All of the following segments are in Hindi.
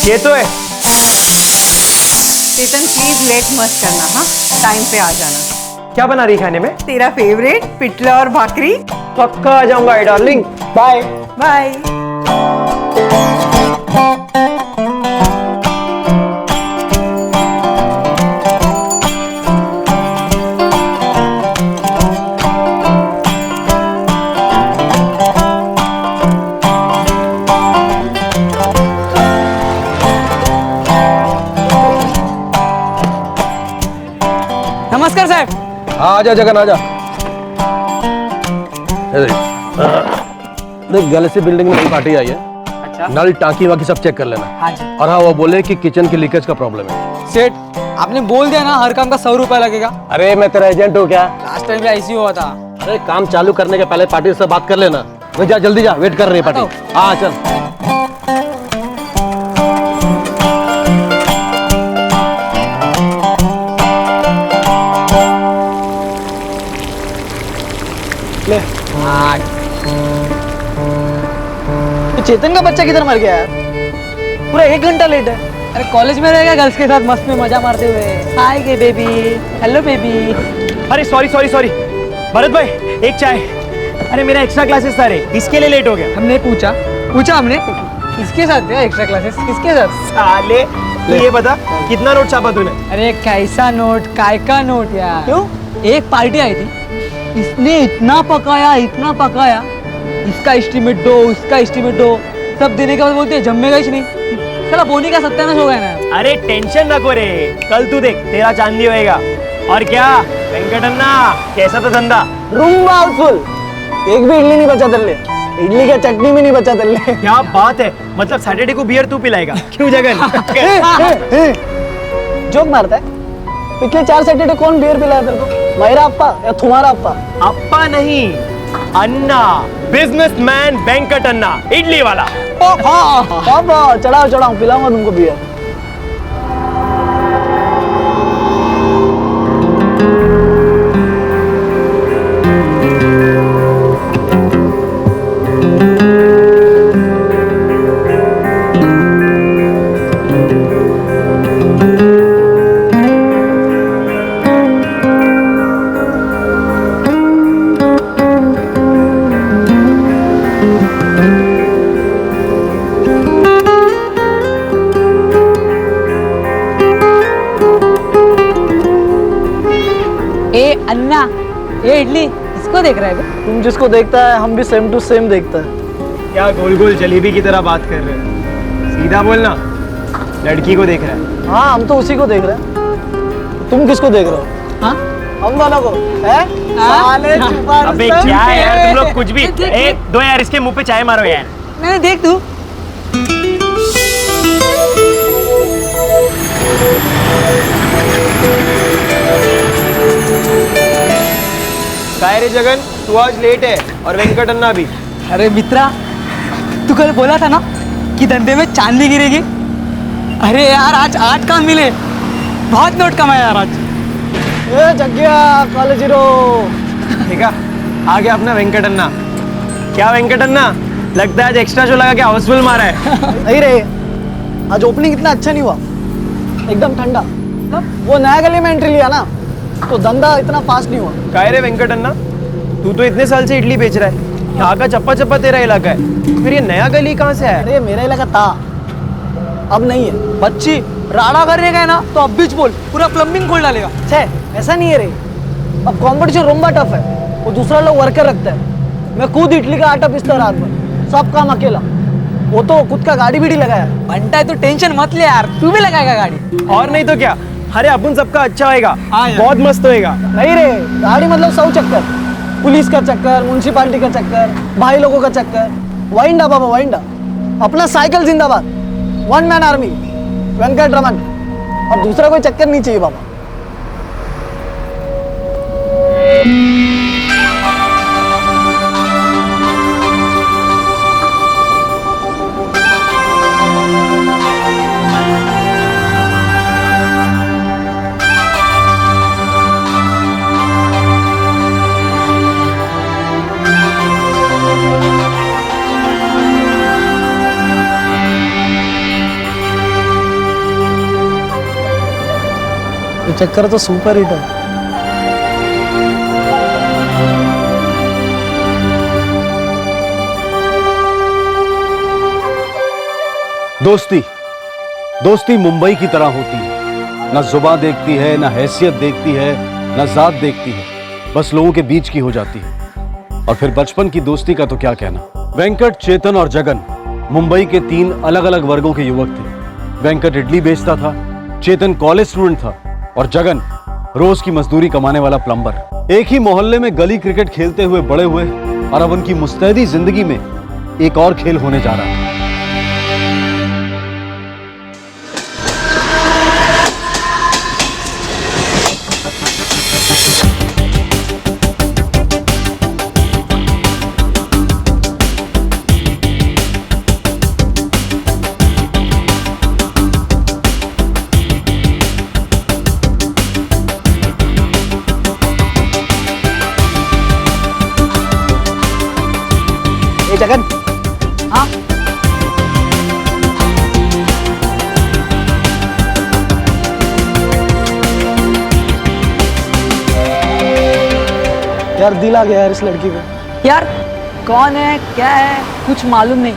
ये तो है। चेतन प्लीज लेट मत करना, हाँ टाइम पे आ जाना। क्या बना रही खाने में? तेरा फेवरेट पिठला और भाकरी। पक्का आ जाऊंगा डार्लिंग। Bye bye. नमस्कार साहब। आजा जगन आजा। देख गैलेक्सी बिल्डिंग में नई पार्टी आई है। अच्छा। नल टांकी वाकी सब चेक कर लेना। हाँ जी। और हाँ वो बोले कि किचन के लीकेज का प्रॉब्लम है। सेठ आपने बोल दिया ना हर काम का 100 रुपया लगेगा। अरे मैं तेरा एजेंट हूँ क्या? लास्ट टाइम भी ऐसी हुआ था। अरे काम चालू करने के पहले पार्टी से बात कर लेना। वो जा जल्दी जा, वेट कर रही है पार्टी। हाँ चल। तो चेतन का बच्चा किधर मर गया यार? पूरा 1 घंटा लेट है। अरे कॉलेज में रहेगा गर्ल्स के साथ मस्त में मजा मारते हुए। हाय गे बेबी, हेलो बेबी। अरे सॉरी सॉरी सॉरी भरत भाई, एक चाय। अरे मेरा एक्स्ट्रा क्लासेस था रे, इसके लिए लेट हो गया। हमने पूछा हमने किसके साथ है एक्स्ट्रा क्लासेस, किसके साथ? साले तू ये बता कितना नोट छापा तूने? अरे कैसा नोट, काय का नोट यार। क्यों? एक पार्टी आई थी, इसने इतना पकाया, इसका एस्टीमेट दो, उसका एस्टीमेट दो, सब देने के बाद बोलते हैं जमेगा ही नहीं। साला बोनी का सत्यानाश हो गया ना। अरे टेंशन नको रे, कल तू देख तेरा चांदी होएगा। और क्या वेंकटन्ना, कैसा था धंधा? रूम हाउसफुल। एक भी इडली नहीं बचा तेरे, इडली का चटनी भी नहीं बचा तेरे। क्या बात है, मतलब सैटरडे को बियर तू पिलाएगा? क्यों जगन? जोक मारता है। पिछले 4 सैटरडे कौन बियर पिलाया तेरे को? मेरा अप्पा या तुम्हारा अप्पा? अप्पा नहीं, अन्ना, बिजनेसमैन वेंकट अन्ना, इडली वाला। हाँ चढ़ाओ पिलाऊंगा तुमको बियर। अन्ना ये इडली किसको देख रहा है? तुम जिसको देखता है हम भी सेम टू सेम देखता है। क्या गोल गोल जलेबी की तरह बात कर रहे हो? सीधा बोलना, लड़की को देख रहा है। हाँ हम तो उसी को देख रहे हैं। तुम किसको देख रहे हो? हाँ? हम दोनों को हैं? साले छुपा अबे रुस्तम। क्या है यार तुम लोग कुछ भी। एक दो यार इसके मुंह पे चाय मारो यार। नहीं देख तू। काय रे जगन, तू आज लेट है और वेंकट अन्ना भी। अरे मित्रा, तू कल बोला था ना कि धंधे में चांदी गिरेगी। अरे यार आज काम मिले, बहुत नोट कमाया यार आज। ए जग्गिया कॉलेज हीरो। ठीक है, आ गया अपना वेंकट अन्ना। क्या वेंकट अन्ना, लगता है आज एक्स्ट्रा शो लगा के हाउसफुल मारा है। नहीं रे, आज ओपनिंग इतना अच्छा नहीं हुआ, एकदम ठंडा। वो नया गली में एंट्री लिया ना, तो धंधा इतना फास्ट नहीं हुआ। काय रे वेंकट अन्ना, तू तो इतने साल से इडली बेच रहा है, यहाँ का चप्पा चप्पा तेरा इलाका है, फिर ये नया गली कहाँ से आया? अरे मेरा इलाका था, अब नहीं है। बच्ची राड़ा करने गए ना तो अब बीच बोल, पूरा प्लम्बिंग खोल डालेगा। छे ऐसा नहीं है रे, अब कंपटीशन रोम्बा टफ है। वो दूसरा लोग वर्कर रखता है, मैं खुद इडली का आटा पीसता रात भर, सब काम अकेला। वो तो खुद का गाड़ी भी लगाया। बनता है तो टेंशन मत ले यार, तू भी लगाएगा गाड़ी। और नहीं तो क्या, अरे अपन सबका अच्छा होएगा, हाँ यार। बहुत मस्त होएगा। नहीं रे, गाड़ी मतलब 100 चक्कर, पुलिस का चक्कर, म्युनिसिपालिटी का चक्कर, भाई लोगों का चक्कर। वाइंडा बाबा वाइंडा, अपना साइकिल जिंदाबाद, 1 मैन आर्मी, वेंकट रमन। और दूसरा कोई चक्कर नहीं चाहिए बाबा। चक्कर तो सुपर हिट है। दोस्ती दोस्ती मुंबई की तरह होती है, ना जुबान देखती है, ना हैसियत देखती है, ना जात देखती है, बस लोगों के बीच की हो जाती है। और फिर बचपन की दोस्ती का तो क्या कहना। वेंकट, चेतन और जगन मुंबई के 3 अलग अलग वर्गों के युवक थे। वेंकट इडली बेचता था, चेतन कॉलेज स्टूडेंट था और जगन रोज की मजदूरी कमाने वाला प्लम्बर। एक ही मोहल्ले में गली क्रिकेट खेलते हुए बड़े हुए और अब उनकी मुस्तैदी जिंदगी में एक और खेल होने जा रहा था। ए जगन, हाँ यार दिल आ गया यार इस लड़की पे। यार, कौन है क्या है कुछ मालूम नहीं,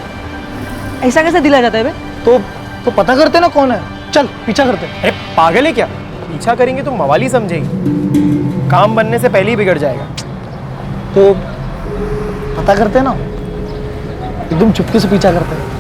ऐसा कैसे दिला जाता है बे? तो पता करते ना कौन है, चल पीछा करते। अरे पागल है क्या? पीछा करेंगे तो मवाली समझेगी, काम बनने से पहले ही बिगड़ जाएगा। तो पता करते ना, एकदम चुपके से पीछा करते हैं।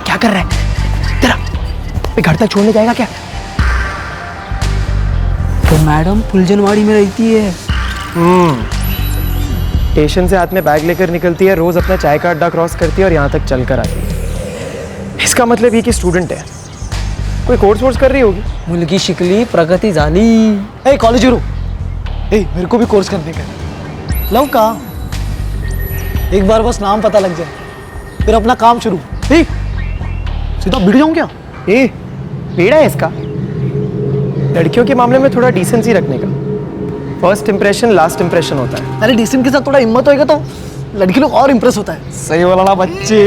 क्या कर रहा है तेरा? घर तक छोड़ने जाएगा क्या? तो मैडम फुलजनवाड़ी में रहती है। स्टेशन से हाथ में बैग लेकर निकलती है, रोज अपना चाय का अड्डा क्रॉस करती है और यहाँ तक चल कर आती है। इसका मतलब ये कि स्टूडेंट है, कोई कोर्स वोर्स कर रही होगी। मुलगी शिकली प्रगति झाली। ए कॉलेज रू, ए मेरे को भी कोर्स करने का है। लव का एक बार बस नाम पता लग जाए फिर अपना काम शुरू। ए सीधा भिड़ जाऊं क्या? ए बेड़ा है इसका। लड़कियों के मामले में थोड़ा डिसेंसी रखने का। फर्स्ट इंप्रेशन लास्ट इंप्रेशन होता है। अरे डिसेंट के साथ थोड़ा हिम्मत होएगा तो लड़की लोग और इंप्रेस होता है। सही बोला ना बच्चे।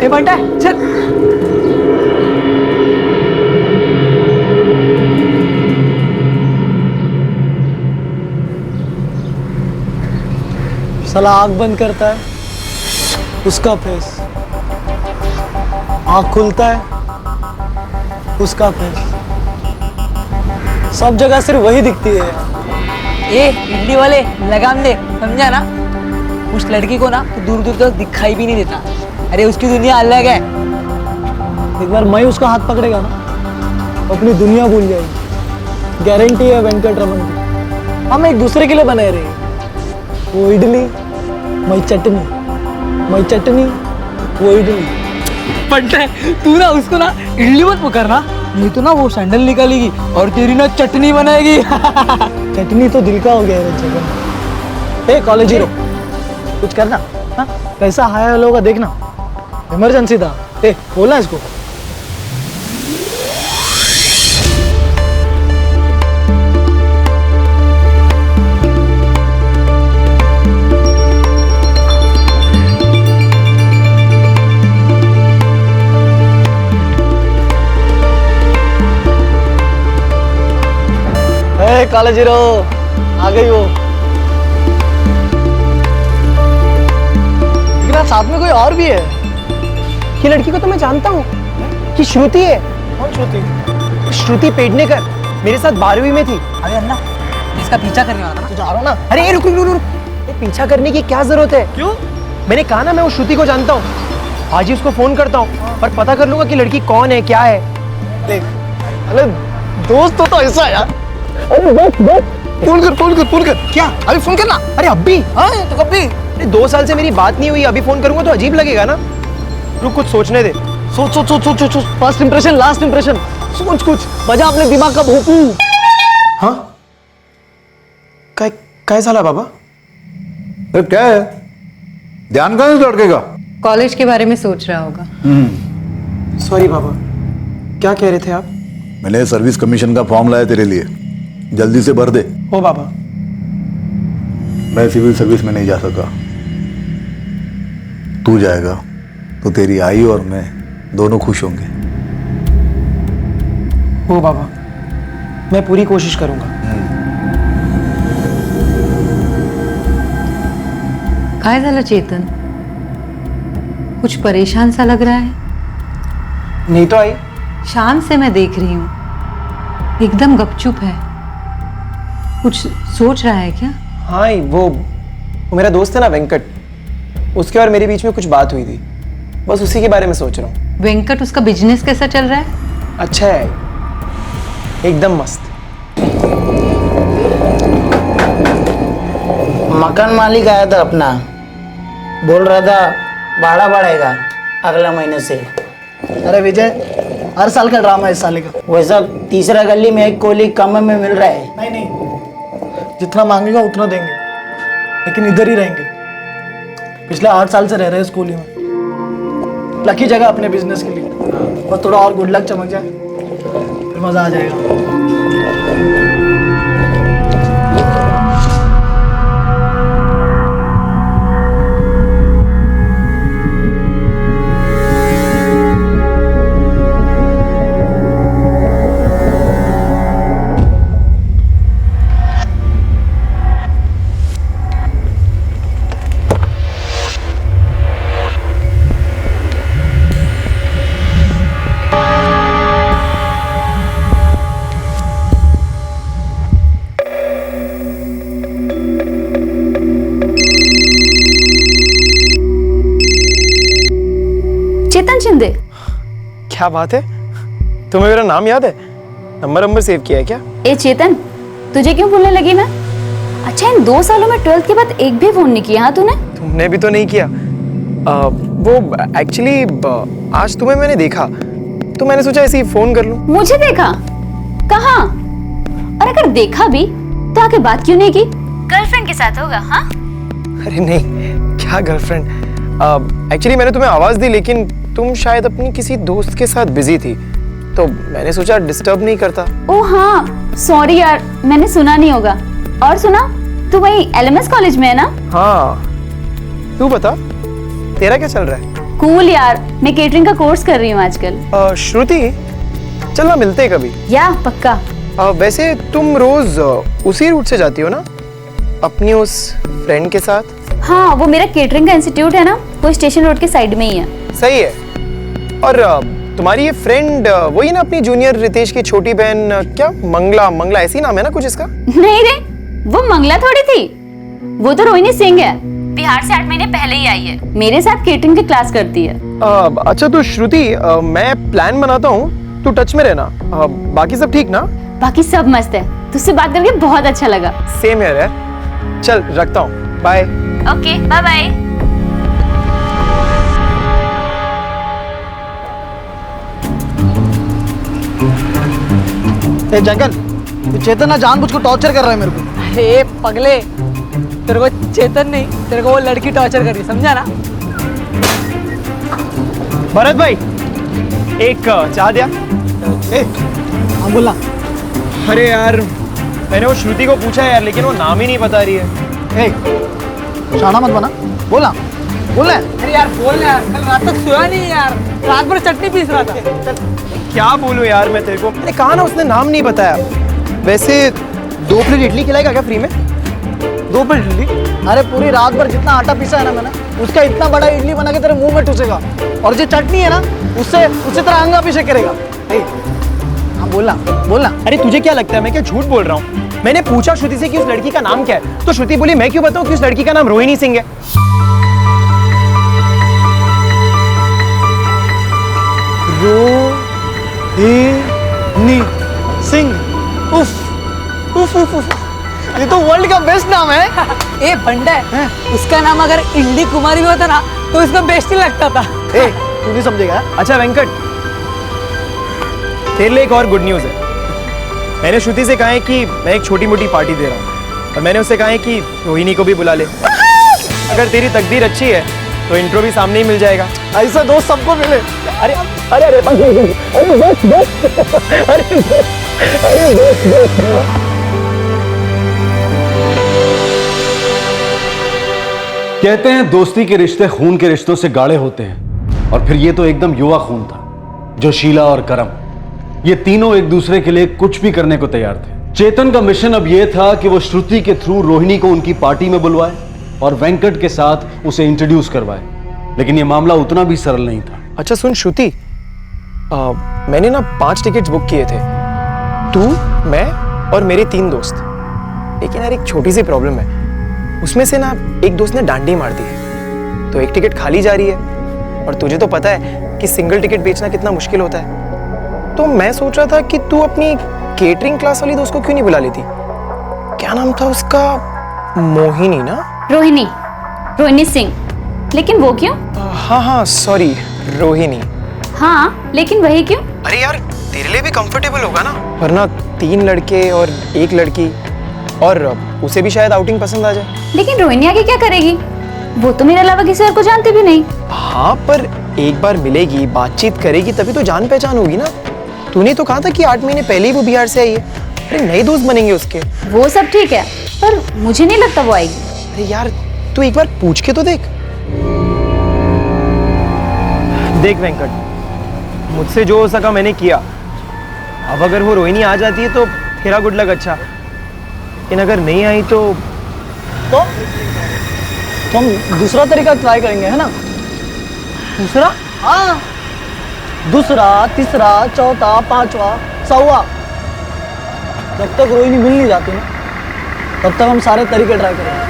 ए बंटा चल। साला आँख बंद करता है उसका फेस, आँख खुलता है उसका फेस, सब जगह सिर्फ वही दिखती है। ए इडली वाले लगाम दे, समझा ना? उस लड़की को ना तो दूर दूर तक दिखाई भी नहीं देता। अरे उसकी दुनिया अलग है। एक बार मैं उसका हाथ पकड़ेगा ना अपनी दुनिया भूल जाएगी, गारंटी है वेंकट रमन की। हम एक दूसरे के लिए बने रहे, वो इडली मैं चटनी, मैं चटनी वो इडली। बंटा तू ना उसको ना इडली मत पुकारना, नहीं तो ना वो सैंडल निकालेगी और तेरी ना चटनी बनाएगी। चटनी तो दिल का हो गया है जगन। ए कॉलेज हीरो कुछ करना, हाँ कैसा हाय हेलो होगा देखना, इमरजेंसी था। ए बोलना इसको। कॉलेज हीरो आ गई वो। लेकिन साथ में कोई और भी है। ये लड़की को तो मैं जानता हूँ कि श्रुति है। कौन श्रुति? श्रुति पेडनेकर मेरे साथ 12वीं में थी। अरे अन्ना इसका पीछा करने वाला था। तू जा रहा ना? अरे रुक रुक रुक रुक, ये पीछा करने की क्या जरूरत है? क्यों? मैंने कहा ना मैं उस श्रुति को जानता हूँ। आज ही उसको फोन करता हूँ और पता कर लूंगा कि लड़की कौन है क्या है। देख अरे दोस्त तो ऐसा है यार। अरे दोस्त फोन कर। क्या? अभी फोन करना। अरे अभी? हाँ तो कब भी। अरे 2 साल से मेरी बात नहीं हुई, अभी फोन करूंगा तो अजीब लगेगा ना। रुक, कुछ सोचने दे। सोच। फर्स्ट इंप्रेशन लास्ट इंप्रेशन, सोच कुछ, बजा अपने दिमाग का भोपू। हाँ? काय झाला बाबा? अरे क्या है, ध्यान कहाँ से लड़के का? कॉलेज के बारे में सोच रहा होगा। सॉरी बाबा, क्या कह रहे थे आप? मैंने सर्विस कमीशन का फॉर्म लाया तेरे लिए, जल्दी से भर दे। ओ बाबा। मैं सिविल सर्विस में नहीं जा सका, तू जाएगा तो तेरी आई और मैं दोनों खुश होंगे। ओ बाबा, मैं पूरी कोशिश करूंगा। काय झालं चेतन, कुछ परेशान सा लग रहा है। नहीं तो आई। शाम से मैं देख रही हूँ, एकदम गपचुप है। कुछ सोच रहा है क्या? हाँ, वो मेरा दोस्त है ना वेंकट, उसके और मेरे बीच में कुछ बात हुई थी, बस उसी के बारे में सोच रहा हूँ। वेंकट, उसका बिजनेस कैसा चल रहा है? अच्छा है, एकदम मस्त। मकान मालिक आया था अपना, बोल रहा था भाड़ा बढ़ेगा अगला महीने से। अरे विजय, हर साल का ड्रामा है इस साले का। वैसा तीसरा गली में एक कोली कम में मिल रहा है। नहीं, जितना मांगेगा उतना देंगे, लेकिन इधर ही रहेंगे। पिछले 8 साल से रह रहे हैं इस कोली में। लकी जगह अपने बिजनेस के लिए, बस थोड़ा और गुड लक चमक जाए फिर मजा आ जाएगा। चेतन शिंदे। क्या बात है, तुम्हें मेरा नाम याद है? नंबर सेव किया है क्या? ए चेतन, तुझे क्यों भूलने लगी मैं? अच्छा, इन 2 सालों में 12th के बाद एक भी फोन नहीं किया हाँ तूने? तुमने भी तो नहीं किया। वो एक्चुअली आज तुम्हें मैंने देखा तो मैंने सोचा ऐसे ही फोन कर लूं। मुझे देखा? कहाँ? और अगर देखा भी तो आके बात क्यों नहीं की? गर्लफ्रेंड के साथ होगा? हाँ? अरे नहीं, क्या गर्लफ्रेंड। एक्चुअली मैंने तुम्हें आवाज दी, लेकिन तुम शायद अपनी किसी दोस्त के साथ बिजी थी, तो मैंने सोचा डिस्टर्ब नहीं करता। ओ हाँ, सॉरी यार, मैंने सुना नहीं होगा। और सुना, तू वही LMS कॉलेज में है ना? हाँ, तू बता, तेरा क्या चल रहा है? कूल यार, मैं केटरिंग का कोर्स कर रही हूँ आजकल। श्रुति, चलना मिलते हैं कभी। या पक्का। वैसे तुम रोज उसी रूट से जाती हो ना, अपनी उस फ्रेंड के साथ? हाँ, वो मेरा केटरिंग का इंस्टीट्यूट है ना, वो स्टेशन रोड के साइड में ही है। सही है। और तुम्हारी ये फ्रेंड वही ना, अपनी जूनियर रितेश की छोटी बहन, क्या मंगला ऐसी नाम है ना कुछ इसका? नहीं रे, वो मंगला थोड़ी थी, वो तो रोहिणी सिंह है, बिहार से 8 महीने पहले ही आई है, मेरे साथ केटरिंग की क्लास करती है। अच्छा तो श्रुति, मैं प्लान बनाता हूँ, तू टच में रहना। बाकी सब ठीक ना? बाकी सब मस्त है, तुझसे बात करके बहुत अच्छा लगा। सेम है यार, चल रखता हूँ, बाय। Okay, bye bye. जंगल, ये चेतन ना जानबूझ को टॉर्चर कर रहा है मेरे को। अरे पगले, तेरे को चेतन नहीं, तेरे को वो लड़की टॉर्चर कर रही, समझा ना? भरत भाई, एक चाय दिया। हाँ बोला। अरे यार, मैंने वो श्रुति को पूछा यार, लेकिन वो नाम ही नहीं बता रही है। शाना मत बना, बोला बोला। अरे यार बोल यार, कल रात तक सोया नहीं यार, रात भर चटनी पीस रहा था। क्या बोलूं यार मैं तेरे को। अरे कहा ना, उसने नाम नहीं बताया। वैसे 2 प्लेट इडली खिलाएगा क्या फ्री में? 2 प्लेट इडली? अरे पूरी रात भर जितना आटा पीसा है ना मैंने, उसका इतना बड़ा इडली बना के तेरे मुंह में ठुसेगा, और जो चटनी है ना उससे तरह अंगा पीछे करेगा। हाँ बोलना। अरे तुझे क्या लगता है मैं क्या झूठ बोल रहा हूँ? मैंने पूछा श्रुति से कि उस लड़की का नाम क्या है, तो श्रुति बोली मैं क्यों बताऊं कि उस लड़की का नाम रोहिणी सिंह है। सन्नी सिंह, उफ उफ उफ उफ, ये तो वर्ल्ड का बेस्ट नाम है। ए बंडा है, उसका नाम अगर इंडी कुमारी भी होता ना तो इसका बेस्ट ही लगता था। ए तू नहीं समझेगा। अच्छा वेंकट, तेरे लिए एक और गुड न्यूज़ है। मैंने श्रुति से कहा है कि मैं एक छोटी मोटी पार्टी दे रहा हूँ, और मैंने उससे कहा है कि रोहिणी को भी बुला ले। अगर तेरी तकदीर अच्छी है तो इंट्रो भी सामने ही मिल जाएगा। ऐसा दोस्त सबको मिले। अरे अरे अरे अरे बस बस अरे कहते हैं दोस्ती के रिश्ते खून के रिश्तों से गाढ़े होते हैं, और फिर ये तो एकदम युवा खून था। जोशीला और करम, ये तीनों एक दूसरे के लिए कुछ भी करने को तैयार थे। चेतन का मिशन अब यह था कि वो श्रुति के थ्रू रोहिणी को उनकी पार्टी में बुलवाए और वेंकट के साथ उसे इंट्रोड्यूस करवाए, लेकिन ये मामला उतना भी सरल नहीं था। अच्छा सुन श्रुति, मैंने ना 5 टिकट्स बुक किए थे, तू, मैं और मेरे 3 दोस्त। लेकिन यार एक छोटी सी प्रॉब्लम है, उसमें से ना एक दोस्त ने डांडी मार दी है, तो एक टिकट खाली जा रही है, और तुझे तो पता है कि सिंगल टिकट बेचना कितना मुश्किल होता है। तो मैं सोच रहा था कि तू अपनी केटरिंग क्लास वाली दोस्त को क्यों नहीं बुला लेती। क्या नाम था उसका? मोहिनी ना? रोहिणी, रोहिणी सिंह। लेकिन वो क्यों? हाँ हाँ सॉरी, रोहिणी। हाँ लेकिन वही क्यों? अरे यार तेरे लिए भी कंफर्टेबल होगा ना, वरना 3 लड़के और 1 लड़की, और उसे भी शायद आउटिंग पसंद आ जाए। लेकिन रोहिणी आगे क्या करेगी? वो तो मेरे अलावा किसी और को जानती भी नहीं। हाँ पर एक बार मिलेगी, बातचीत करेगी, तभी तो जान पहचान होगी ना। तूने तो कहा था कि 8 महीने पहले ही वो बिहार से आई है। अरे नए दोस्त बनेंगे उसके। वो सब ठीक है, पर मुझे नहीं लगता वो आएगी। अरे यार तू एक बार पूछ के तो देख। देख वेंकट, मुझसे जो हो सका मैंने किया। अब अगर वो रोहिणी आ जाती है तो तेरा गुड लक अच्छा, लेकिन अगर नहीं आई तो हम दूसरा तरीका ट्राई करेंगे, है ना? दूसरा? हाँ, दूसरा, तीसरा, चौथा, पांचवा, 100वां। जब तक रोहिणी मिल नहीं जाती ना, तब तक हम सारे तरीके ट्राई करेंगे।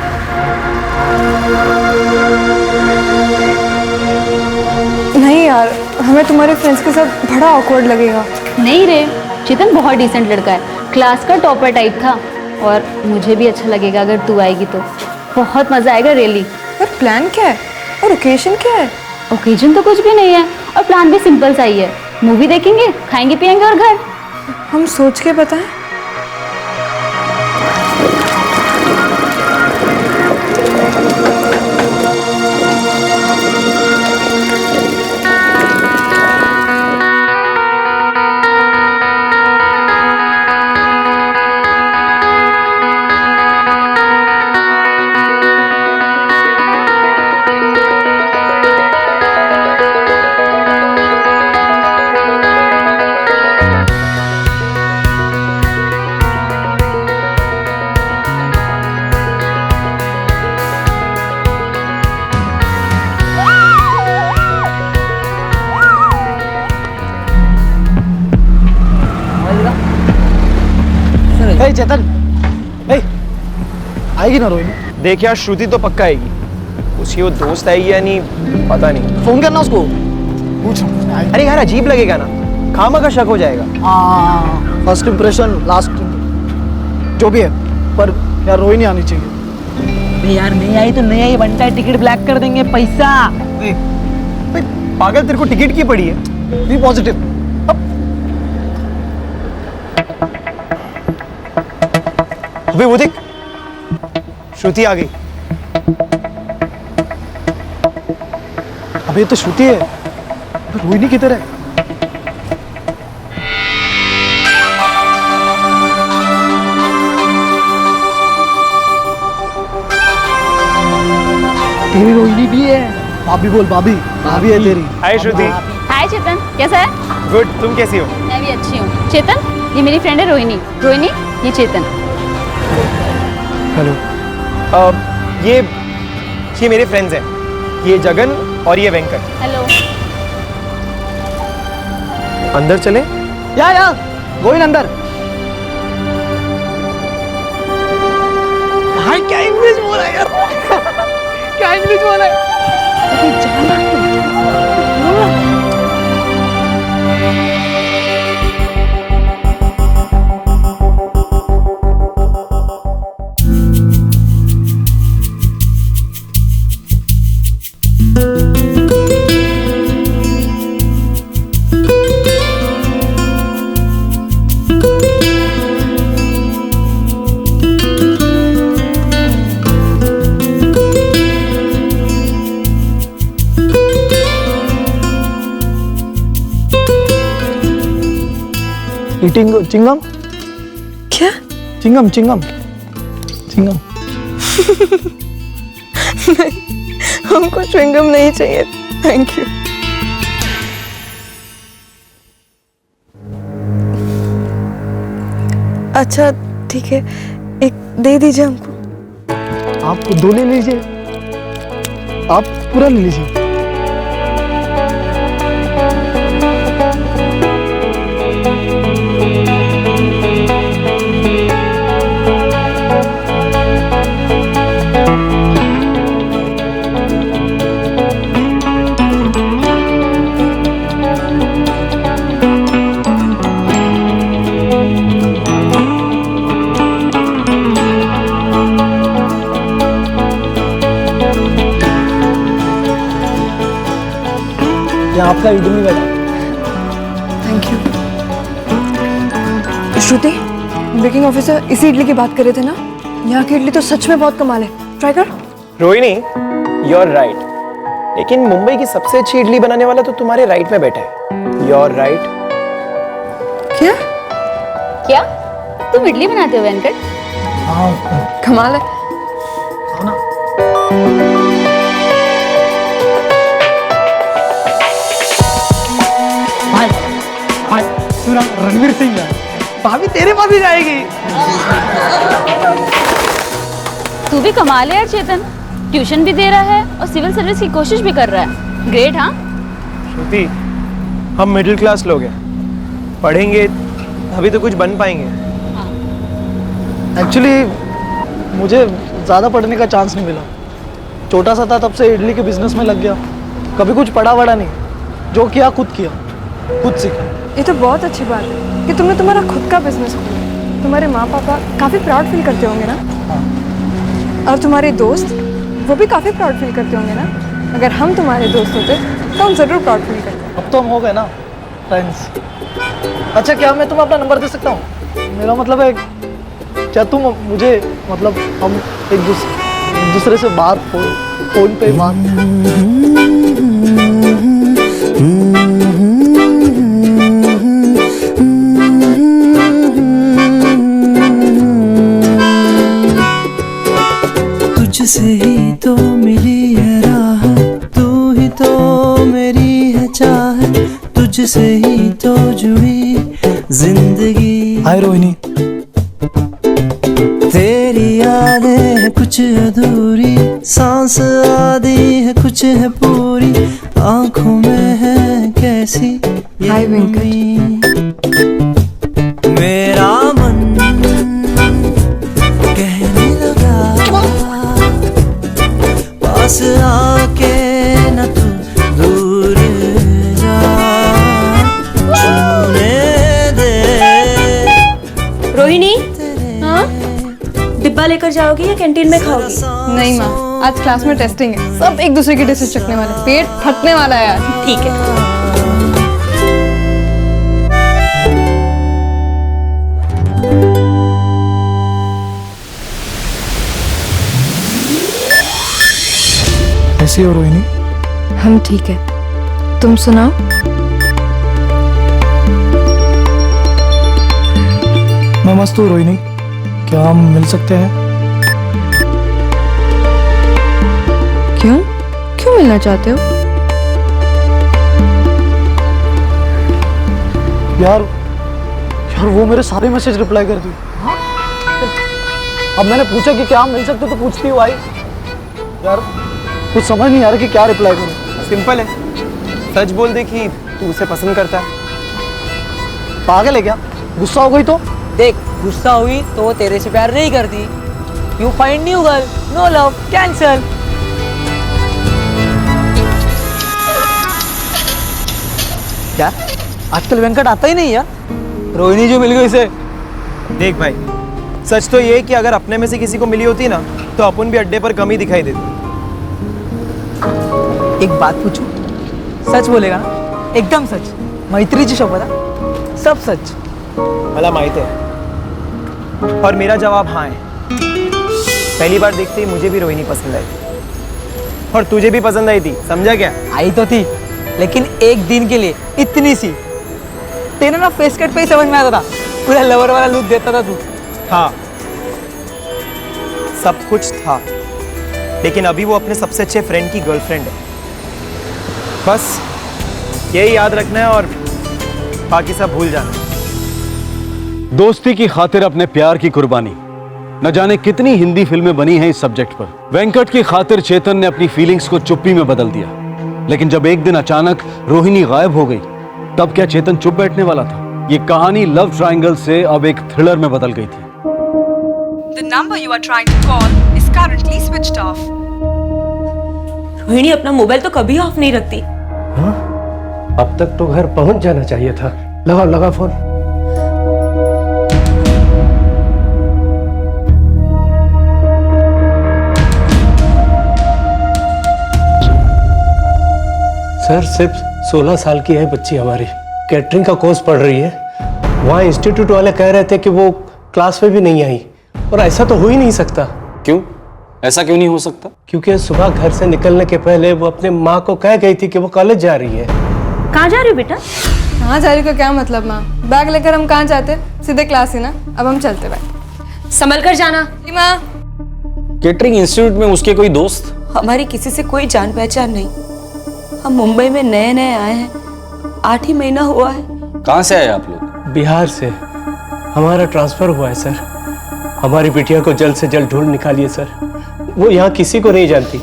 नहीं यार, हमें तुम्हारे फ्रेंड्स के साथ बड़ा ऑकवर्ड लगेगा। नहीं रे, चेतन बहुत डिसेंट लड़का है, क्लास का टॉपर टाइप था, और मुझे भी अच्छा लगेगा अगर तू आएगी तो। बहुत मजा आएगा रियली। पर प्लान क्या है और ओकेजन क्या है? ओकेजन तो कुछ भी नहीं है, और प्लान भी सिंपल सा ही है। मूवी देखेंगे, खाएंगे पिएंगे और घर। हम सोच के बताएं। हे चेतन, हे आएगी ना रोहिणी? देख यार, श्रुति तो पक्का आएगी। उसकी वो दोस्त आएगी या नहीं पता नहीं। फोन करना उसको, पूछ। अरे यार अजीब लगेगा ना, खामा का शक हो जाएगा। हाँ, फर्स्ट इंप्रेशन लास्ट, जो भी है, पर यार रोहिणी आनी चाहिए। यार नहीं आई तो नहीं आई, बनता है टिकट ब्लैक कर देंगे, पैसा। पागल, तेरे को टिकट की पड़ी है। Be positive. अबे वो देख, श्रुति आ गई। अबे तो श्रुति है, रोहिणी किधर है? तेरी रोहिणी भी है। भाभी बोल, भाभी भाभी है तेरी। हाय श्रुति। हाय चेतन, कैसा है? गुड, तुम कैसी हो? मैं भी अच्छी हूँ। चेतन, ये मेरी फ्रेंड है रोहिणी। रोहिणी, ये चेतन। हेलो। ये मेरे फ्रेंड्स हैं। ये जगन और ये वेंकट। हेलो। अंदर चले? या गोविंद अंदर। भाई क्या इंग्लिश बोल रहा है यार? क्या इंग्लिश बोल रहा है? अबे जाना तो। ईटिंग चिंगम क्या? चिंगम चिंगम चिंगम। हमको च्युइंगम नहीं चाहिए, थैंक यू। अच्छा ठीक है, एक दे दीजिए हमको। आप दो ले लीजिए, आप पूरा ले लीजिए। ये आपका idli vada. Thank you. Shruti, baking officer इसी इडली की बात कर रहे थे ना? यहाँ की इडली तो सच में बहुत कमाल है, ट्राई कर। रोहिणी, यू आर राइट, लेकिन मुंबई की सबसे अच्छी इडली बनाने वाला तो तुम्हारे राइट में बैठा है। You are right. क्या? क्या तुम इडली बनाते हो वेंकट? हाँ कमाल है। ना। रणवीर सिंह है, भाभी तेरे पास ही जाएगी। तू भी कमाल है यार चेतन, ट्यूशन भी दे रहा है और सिविल सर्विस की कोशिश भी कर रहा है। ग्रेट। हाँ श्रुति, हम मिडिल क्लास लोग हैं, पढ़ेंगे तभी तो कुछ बन पाएंगे। एक्चुअली मुझे ज़्यादा पढ़ने का चांस नहीं मिला, छोटा सा था तब से इडली के बिजनेस में लग गया, कभी कुछ पढ़ा वड़ा नहीं, जो किया खुद सीखा। ये तो बहुत अच्छी बात है कि तुमने तुम्हारा खुद का बिजनेस खोला। तुम्हारे माँ पापा काफ़ी प्राउड फील करते होंगे ना? और तुम्हारे दोस्त, वो भी काफ़ी प्राउड फील करते होंगे ना? अगर हम तुम्हारे दोस्त होते तो हम ज़रूर प्राउड फील करते। अब तो हम हो गए ना फ्रेंड्स। अच्छा क्या मैं तुम्हें अपना नंबर दे सकता हूँ? मेरा मतलब है, क्या तुम मुझे मतलब हम एक दूसरे से बात फोन पे बात। तुझसे ही तो मिली है राह, तू ही तो मेरी है चाह, तुझसे ही तो जुड़ी जिंदगी। हाय रोहिणी। तेरी यादें हैं कुछ अधूरी, सांस आधी है कुछ है पूरी, आंखों में है कैसी ये हाय वेंकट। उम्मीद। मेरा मन कहने लगा पास आके न तू दूर जा, छूने दे। रोहिणी, हाँ? डिब्बा लेकर जाओगी या कैंटीन में खाओगी? नहीं माँ, आज क्लास में टेस्टिंग है, सब एक दूसरे की डिशेस चखने वाले, पेट फटने वाला है यार। ठीक है। कैसी हो रोहिणी? हम ठीक है, तुम सुनाओ। मैं मस्त हूँ रोहिणी, क्या हम मिल सकते हैं? क्यों क्यों मिलना चाहते हो? यार वो मेरे सारे मैसेज रिप्लाई कर दी। अब मैंने पूछा कि क्या हम मिल सकते, तो पूछती हूँ आई। यार कुछ समझ नहीं आ रहा कि क्या रिप्लाई करूँ। सिंपल है, सच बोल दे कि तू उसे पसंद करता है। पागल है क्या? गुस्सा हो गई तो? देख, गुस्सा हुई तो वो तेरे से प्यार नहीं करती। You find new girl, no love, cancel. क्या आजकल वेंकट आता ही नहीं है? रोहिणी जो मिल गई इसे। देख भाई, सच तो ये है कि अगर अपने में से किसी को मिली होती ना, तो अपन भी अड्डे पर कम ही दिखाई देते। एक बात पूछूं? सच बोलेगा ना? एकदम सच, मैत्रीची शपथ है, सब सच। मला माहित है, और मेरा जवाब हाँ है। पहली बार देखते ही मुझे भी रोहिणी पसंद आई, और तुझे भी पसंद आई थी, समझा क्या? आई तो थी, लेकिन एक दिन के लिए, इतनी सी। तेरे ना फेस कट पे ही समझ में आता था, पूरा लवर वाला लुक देता था तू। हाँ, सब कुछ था, लेकिन अभी वो अपने सबसे अच्छे फ्रेंड की गर्लफ्रेंड है। बस यही याद रखना है और बाकी सब भूल जाना। दोस्ती की खातिर अपने प्यार की कुर्बानी, न जाने कितनी हिंदी फिल्में बनी हैं इस सब्जेक्ट पर। वेंकट की खातिर चेतन ने अपनी फीलिंग्स को चुप्पी में बदल दिया, लेकिन जब एक दिन अचानक रोहिणी गायब हो गई, तब क्या चेतन चुप बैठने वाला था? ये कहानी लव ट्रायंगल से अब एक थ्रिलर में बदल गई थी। The number you are trying to call is currently switched off. Rohini अपना मोबाइल तो कभी ऑफ नहीं रखती। हाँ? अब तक तो घर पहुंच जाना चाहिए था। लगा फोन। सर, सिर्फ 16 साल की है बच्ची हमारी, कैटरिंग का कोर्स पढ़ रही है। वहाँ इंस्टीट्यूट वाले कह रहे थे कि वो क्लास में भी नहीं आई, और ऐसा तो हो ही नहीं सकता। क्यों? ऐसा क्यों नहीं हो सकता? क्योंकि सुबह घर से निकलने के पहले वो अपने माँ को कह गई थी कि वो कॉलेज जा रही है। कहाँ जा रही हो बेटा? कहाँ जा रही हो का क्या मतलब माँ? बैग लेकर हम कहाँ जाते? सीधे क्लास ही ना। अब हम चलते बैग। संभल कर जाना। माँ, कैटरिंग इंस्टीट्यूट में उसके कोई दोस्त? हमारी किसी से कोई जान पहचान नहीं। हम मुंबई में नए आए हैं, 8 ही महीना हुआ है। कहाँ से आए आप लोग? बिहार से। हमारा ट्रांसफर हुआ है सर। हमारी बिटिया को जल्द से जल्द ढूंढ निकालिए सर। वो यहाँ किसी को नहीं जानती।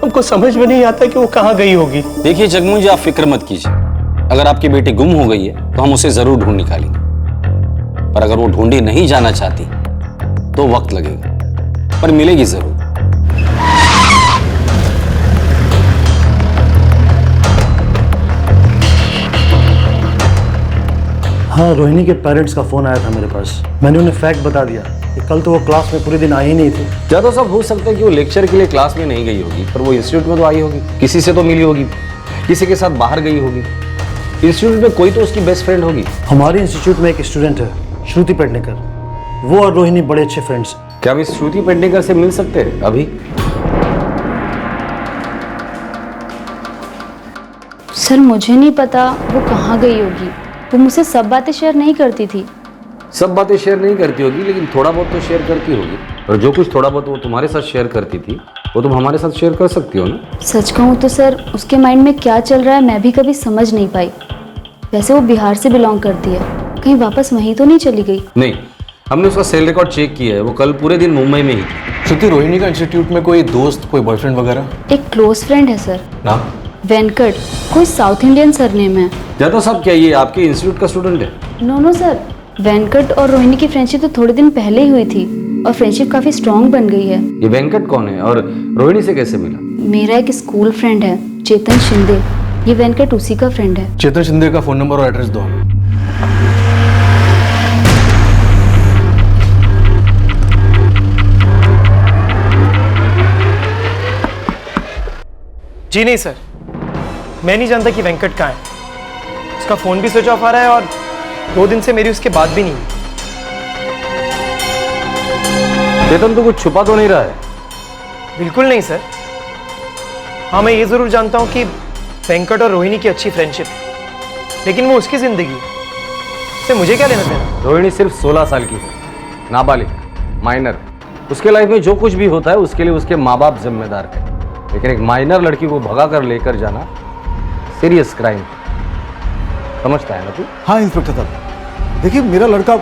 हमको समझ में नहीं आता कि वो कहाँ गई होगी। देखिए जगमोहन जी, आप फिक्र मत कीजिए। अगर आपकी बेटी गुम हो गई है तो हम उसे जरूर ढूंढ निकालेंगे, पर अगर वो ढूंढी नहीं जाना चाहती तो वक्त लगेगा, पर मिलेगी जरूर। हाँ, रोहिणी के पेरेंट्स का फोन आया था मेरे पास। मैंने उन्हें फैक्ट बता दिया कि कल तो वो क्लास में पूरे दिन आई ही नहीं थी। क्या तो सब हो सकता है कि वो लेक्चर के लिए क्लास में नहीं गई होगी, पर वो इंस्टीट्यूट में तो आई होगी, किसी से तो मिली होगी, किसी के साथ बाहर गई होगी। इंस्टीट्यूट में कोई तो उसकी बेस्ट फ्रेंड होगी। हमारे इंस्टीट्यूट में एक स्टूडेंट है, श्रुति पेडनेकर। वो और रोहिणी बड़े अच्छे फ्रेंड्स। क्या हम श्रुति पेडनेकर से मिल सकते हैं अभी? सर, मुझे नहीं पता वो कहाँ गई होगी। वो मुझसे सब बातें शेयर नहीं करती थी। सब बातें शेयर नहीं करती होगी, लेकिन थोड़ा बहुत तो शेयर करती होगी। और जो कुछ थोड़ा बहुत वो तुम्हारे साथ शेयर करती थी, वो तुम हमारे साथ शेयर कर सकती हो ना। सच कहूँ तो सर, उसके माइंड में क्या चल रहा है मैं भी कभी समझ नहीं पाई। वैसे वो बिहार से बिलोंग करती है, कहीं वापस वहीं तो नहीं चली गई? नहीं, हमने उसका सेल रिकॉर्ड चेक किया है, वो कल पूरे दिन मुंबई में ही थी। श्रुति, रोहिणी का इंस्टीट्यूट में कोई दोस्त, कोई बॉयफ्रेंड वगैरह? एक क्लोज फ्रेंड है सर। नाम? वेंकट। कोई साउथ इंडियन सरनेम है। जादव साहब, क्या ये आपके इंस्टीट्यूट का स्टूडेंट है? नो सर, वेंकट और रोहिणी की फ्रेंडशिप तो थोड़े दिन पहले ही हुई थी और फ्रेंडशिप काफी स्ट्रांग बन गई है। ये वेंकट कौन है और रोहिणी से कैसे मिला? मेरा एक स्कूल फ्रेंड है, चेतन शिंदे। ये वेंकट उसी का फ्रेंड है। चेतन शिंदे का फोन नंबर और एड्रेस दो हमें। जी नहीं सर, मैं नहीं जानता कि वेंकट कहाँ है। उसका फोन भी स्विच ऑफ आ रहा है और 2 दिन से मेरी उसके बात भी नहीं हुई। चेतन तो कुछ छुपा तो नहीं रहा है? बिल्कुल नहीं सर। हाँ, मैं ये जरूर जानता हूँ कि वेंकट और रोहिणी की अच्छी फ्रेंडशिप है, लेकिन वो उसकी जिंदगी से मुझे क्या लेना देना। रोहिणी सिर्फ 16 साल की है, नाबालिग, माइनर। उसके लाइफ में जो कुछ भी होता है उसके लिए उसके माँ बाप जिम्मेदार है, लेकिन एक माइनर लड़की को भगा कर लेकर जाना सीरियस क्राइम। समझता है ना तू? हाँ इंस्पेक्टर साहब, देखिए मेरा लड़का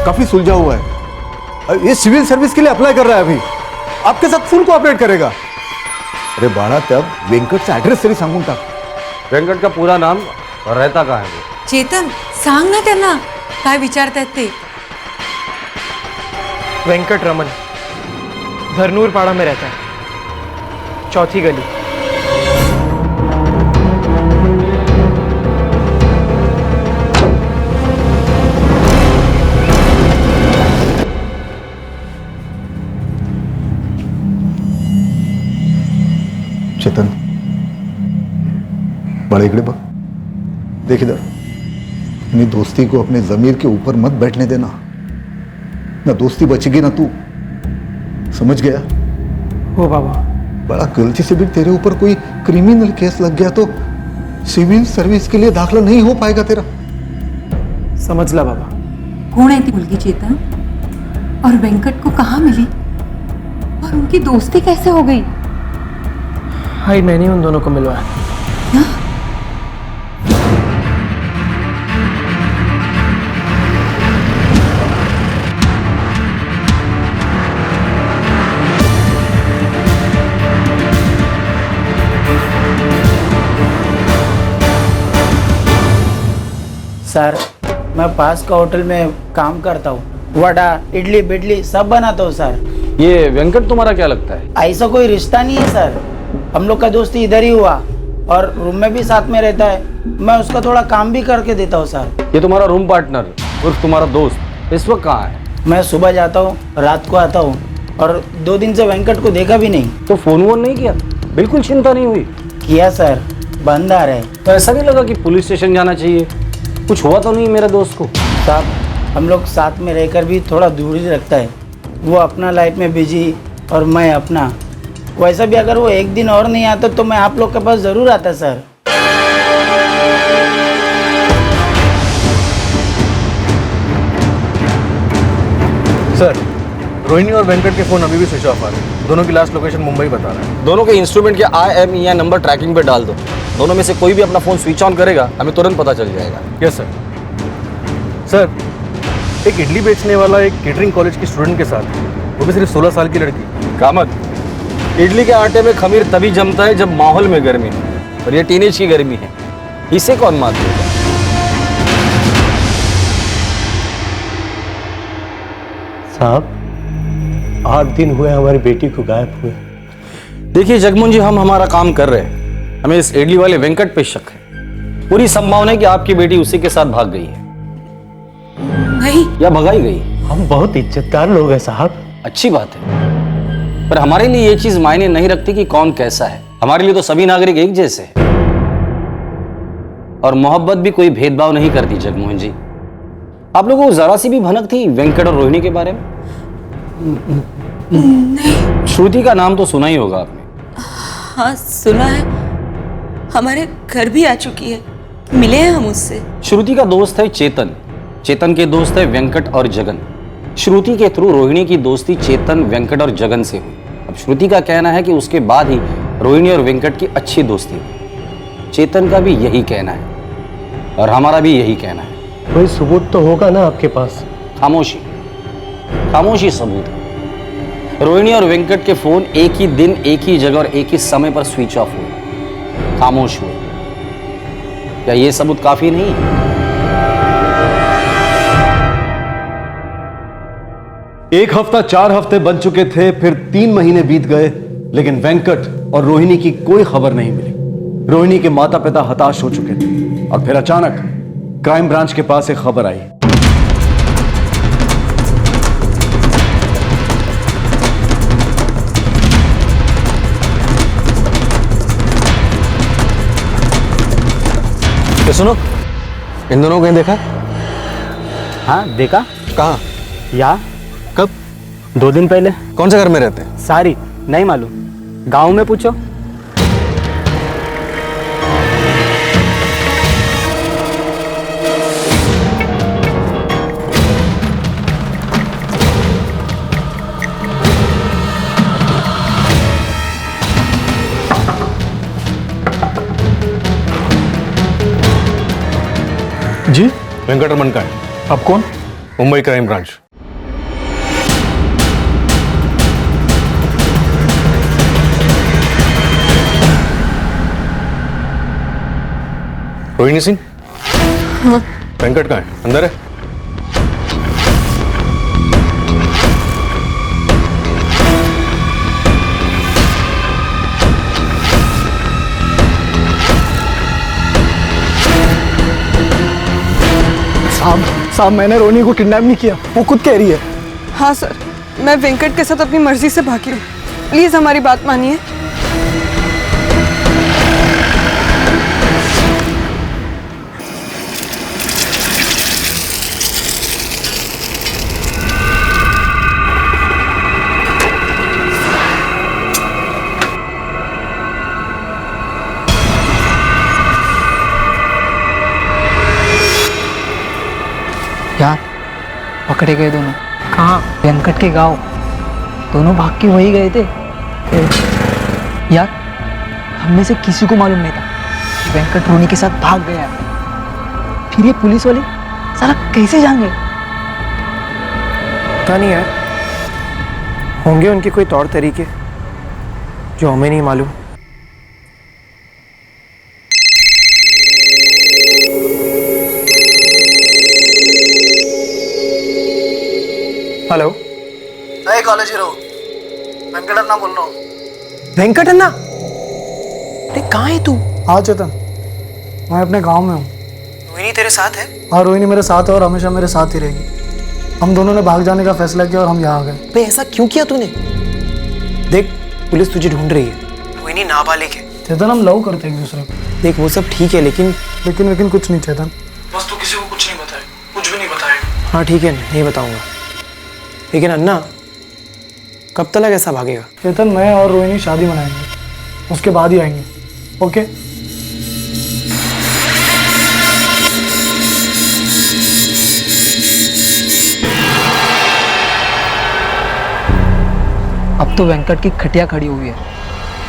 काफी सुलझा हुआ है। ये सिविल सर्विस के लिए अप्लाई कर रहा है, अभी आपके साथ फुल कोऑपरेट करेगा। अरे बाळा, तब वेंकटचा ऍड्रेस तरी सांगून टाक। वेंकट का पूरा नाम और रहता कहाँ है वो? चेतन, सांग ना त्यांना काय विचारतायत ते। वेंकट रमन, धरनूर पाड़ा में रहता है, 4थी गली। चेतन, बड़ा इकडे बघ, देख इधर। अपनी दोस्ती को अपने जमीर के ऊपर मत बैठने देना, ना दोस्ती बचेगी ना तू, समझ गया? हो बाबा। बड़ा गलती से भी तेरे ऊपर कोई क्रिमिनल केस लग गया तो सिविल सर्विस के लिए दाखला नहीं हो पाएगा तेरा। समझला बाबा. कोण आहे ती मुलगी चेतन? और वेंकट को कहाँ मिली? और उनकी दोस्ती कैसे हो गई? भाई मैंने उन दोनों को मिलवाया. सर, मैं पास का होटल में काम करता हूँ. वड़ा, इडली बिडली सब बनाता हूँ सर. ये वेंकट तुम्हारा क्या लगता है? ऐसा कोई रिश्ता नहीं है सर. हम लोग का दोस्ती इधर ही हुआ और रूम में भी साथ में रहता है. मैं उसका थोड़ा काम भी करके देता हूँ सर. ये तुम्हारा रूम पार्टनर उर्फ तुम्हारा दोस्त इस वक्त कहाँ है? मैं सुबह जाता हूँ, रात को आता हूँ और 2 दिन से वेंकट को देखा भी नहीं. तो फोन वोन नहीं किया? बिल्कुल चिंता नहीं हुई? किया सर, बंद आ रहा है. तो ऐसा नहीं लगा कि पुलिस स्टेशन जाना चाहिए? कुछ हुआ तो नहीं मेरे दोस्त को? साहब, हम लोग साथ में रहकर भी थोड़ा दूरी रखता है. वो अपना लाइफ में बिजी और मैं अपना. वैसा भी अगर वो एक दिन और नहीं आता तो मैं आप लोग के पास ज़रूर आता सर. सर, रोहिणी और वेंकट के फोन अभी भी स्विच ऑफ आ रहे हैं. दोनों की लास्ट लोकेशन मुंबई बता रहा है. दोनों के इंस्ट्रूमेंट के IMEI नंबर ट्रैकिंग पे डाल दो. दोनों में से कोई भी अपना फोन स्विच ऑन करेगा हमें तुरंत पता चल जाएगा. Yes sir. सर, एक इडली बेचने वाला एक केटरिंग कॉलेज की स्टूडेंट के साथ, वो भी सिर्फ 16 साल की लड़की. कामत, इडली के आटे में खमीर तभी जमता है जब माहौल में गर्मी है, और ये टीनेज की गर्मी है. इसे कौन मात देगा? साहब, 8 दिन हुए हमारी बेटी को गायब हुए. देखिए जगमोहन जी, हम हमारा काम कर रहे हैं. हमें इस इडली वाले वेंकट पे शक है. पूरी संभावना है कि आपकी बेटी उसी के साथ भाग गई है. नहीं, या भगाई गई. हम बहुत इज्जतदार लोग हैं साहब. अच्छी बात है, पर हमारे लिए ये चीज मायने नहीं रखती कि कौन कैसा है. हमारे लिए तो सभी नागरिक एक जैसे हैं. और मोहब्बत भी कोई भेदभाव नहीं करती. जगमोहन जी, आप लोगों को जरा सी भी भनक थी वेंकट और रोहिणी के बारे में? नहीं. श्रुति का नाम तो सुना ही होगा आपने. हाँ, सुना है. हमारे घर भी आ चुकी है, मिले हैं हम उससे. श्रुति का दोस्त है चेतन. चेतन के दोस्त है वेंकट और जगन. श्रुति के थ्रू रोहिणी की दोस्ती चेतन, वेंकट और जगन से हुई. अब श्रुति का कहना है कि उसके बाद ही रोहिणी और वेंकट की अच्छी दोस्ती हुई. चेतन का भी यही कहना है और हमारा भी यही कहना है. कोई सबूत तो होगा ना आपके पास? खामोशी, खामोशी सबूत है. रोहिणी और वेंकट के फोन एक ही दिन, एक ही जगह और एक ही समय पर स्विच ऑफ हुए, खामोश हुए. क्या ये सबूत काफी नहीं है? एक हफ्ता 4 हफ्ते बन चुके थे, फिर 3 महीने बीत गए, लेकिन वेंकट और रोहिणी की कोई खबर नहीं मिली. रोहिणी के माता पिता हताश हो चुके थे और फिर अचानक क्राइम ब्रांच के पास एक खबर आई. ये सुनो, इन दोनों को कहीं देखा? हाँ देखा. कहाँ? या कब? 2 दिन पहले. कौन से घर में रहते हैं? सारी नहीं मालूम, गांव में पूछो. जी, वेंकटरमन का है. अब कौन? Mumbai crime branch. रोहिणी सिंह. हाँ. वेंकट कहाँ है? अंदर है? साहब, मैंने रोहिणी को किडनैप नहीं किया, वो खुद कह रही है. हाँ सर, मैं वेंकट के साथ अपनी मर्जी से भागी हूँ. प्लीज़ हमारी बात मानिए. पकड़े गए दोनों। कहाँ? वेंकट के गांव। दोनों भाग के वही गए थे। यार हम में से किसी को मालूम नहीं था कि वेंकट रोनी के साथ भाग गया है। फिर ये पुलिस वाले साला कैसे जान गए? पता नहीं यार, होंगे उनके कोई तौर तरीके जो हमें नहीं मालूम। हेलो, नए कॉलेज हीरो वेंकट अन्ना बोल रहा हूँ। वेंकट अन्ना, अरे कहाँ है तू? हाँ चेतन, मैं अपने गांव में हूँ। रोहिणी तेरे साथ है? हाँ, रोहिणी मेरे साथ है और हमेशा मेरे साथ ही रहेगी। हम दोनों ने भाग जाने का फैसला किया और हम यहाँ आ गए। बे ऐसा क्यों किया तूने? देख, पुलिस तुझे ढूंढ रही है। रोहिणी नाबालिग है। चेतन, हम लव करते हैं एक दूसरे को। देख वो सब ठीक है, लेकिन कुछ नहीं चेतन। बस तू किसी को कुछ नहीं बताए, कुछ भी नहीं बताएगा। हाँ ठीक है, नहीं बताऊंगा। लेकिन अन्ना, कब तक ऐसा भागेगा? चेतन, मैं और रोहिणी शादी मनाएंगे, उसके बाद ही आएंगे। ओके? अब तो वेंकट की खटिया खड़ी हुई है,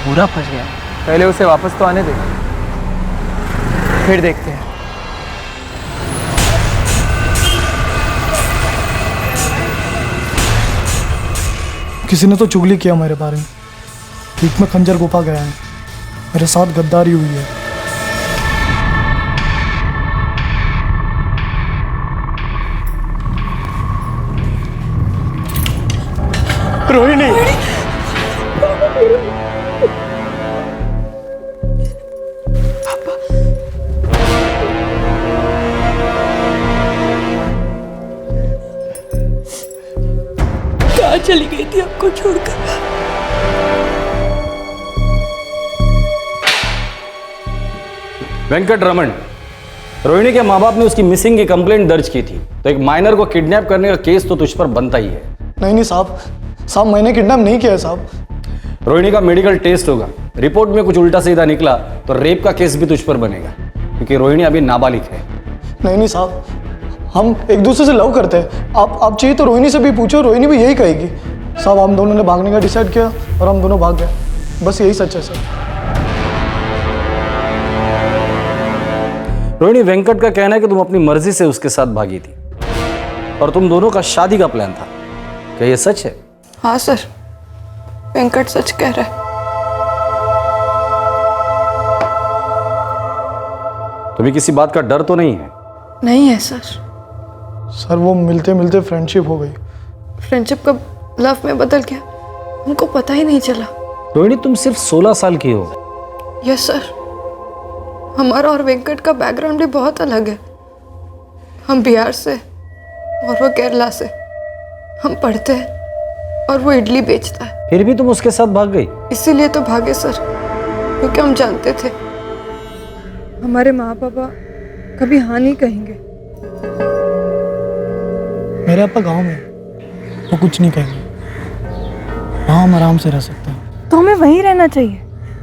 पूरा फंस गया। पहले उसे वापस तो आने दे, फिर देखते हैं। किसी ने तो चुगली किया मेरे बारे में। बीच में खंजर गुफा गया है, मेरे साथ गद्दारी हुई है। रोहिणी, कहाँ चली गई थी आपको छोड़कर? वेंकट रमन, रोहिणी के माँ बाप ने उसकी मिसिंग की कंप्लेंट दर्ज की थी, तो एक माइनर को किडनैप करने का केस तो तुझ पर बनता ही है। नहीं साहब, मैंने किडनैप नहीं किया है साहब। रोहिणी का मेडिकल टेस्ट होगा, रिपोर्ट में कुछ उल्टा सीधा निकला तो रेप का केस भी तुझ पर बनेगा, क्योंकि रोहिणी अभी नाबालिग है। नहीं साहब, हम एक दूसरे से लव करते हैं। आप चाहिए तो रोहिणी से भी पूछो, रोहिणी भी यही कहेगी। साहब, हम दोनों ने भागने का डिसाइड किया और हम दोनों भाग गए, बस यही सच है सर। रोहिणी, वेंकट का कहना है कि तुम अपनी मर्जी से उसके साथ भागी थी और तुम दोनों का शादी का प्लान था, क्या ये सच है? हाँ सर, वेंकट सच कह रहा है। तुम्हें किसी बात का डर तो नहीं है? नहीं है सर। सर, वो मिलते मिलते फ्रेंडशिप हो गई। फ्रेंडशिप कब लव में बदल गया, हमको पता ही नहीं चला। रोहिणी, तुम सिर्फ 16 साल की हो। यस सर, हमारा और वेंकट का बैकग्राउंड भी बहुत अलग है। हम बिहार से और वो केरला से। हम पढ़ते हैं और वो इडली बेचता है। फिर भी तुम उसके साथ भाग गई? इसीलिए तो भागे सर, क्योंकि हम जानते थे हमारे माँ पापा कभी हाँ नहीं कहेंगे। मेरे पापा गांव में, वो कुछ नहीं कहेंगे। वहाँ हम आराम से रह सकते हैं। तो हमें वहीं रहना चाहिए,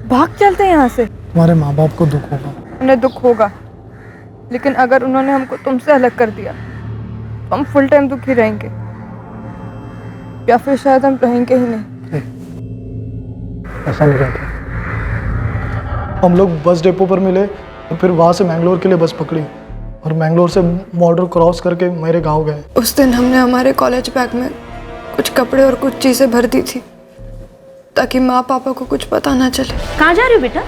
भाग चलते हैं यहाँ से। तुम्हारे माँ बाप को दुख होगा। उन्हें दुख होगा, लेकिन अगर उन्होंने हमको तुमसे अलग कर दिया तो हम फुल टाइम दुखी रहेंगे, या फिर शायद हम रहेंगे ही नहीं। ऐसा नहीं कहते। हम लोग बस डिपो पर मिले और फिर वहाँ से मैंगलोर के लिए बस पकड़ी और मैंगलोर से बॉर्डर क्रॉस करके मेरे गांव गए। उस दिन हमने हमारे कॉलेज बैग में कुछ कपड़े और कुछ चीज़ें भर दी थी ताकि माँ पापा को कुछ पता ना चले। कहाँ जा रही हो बेटा?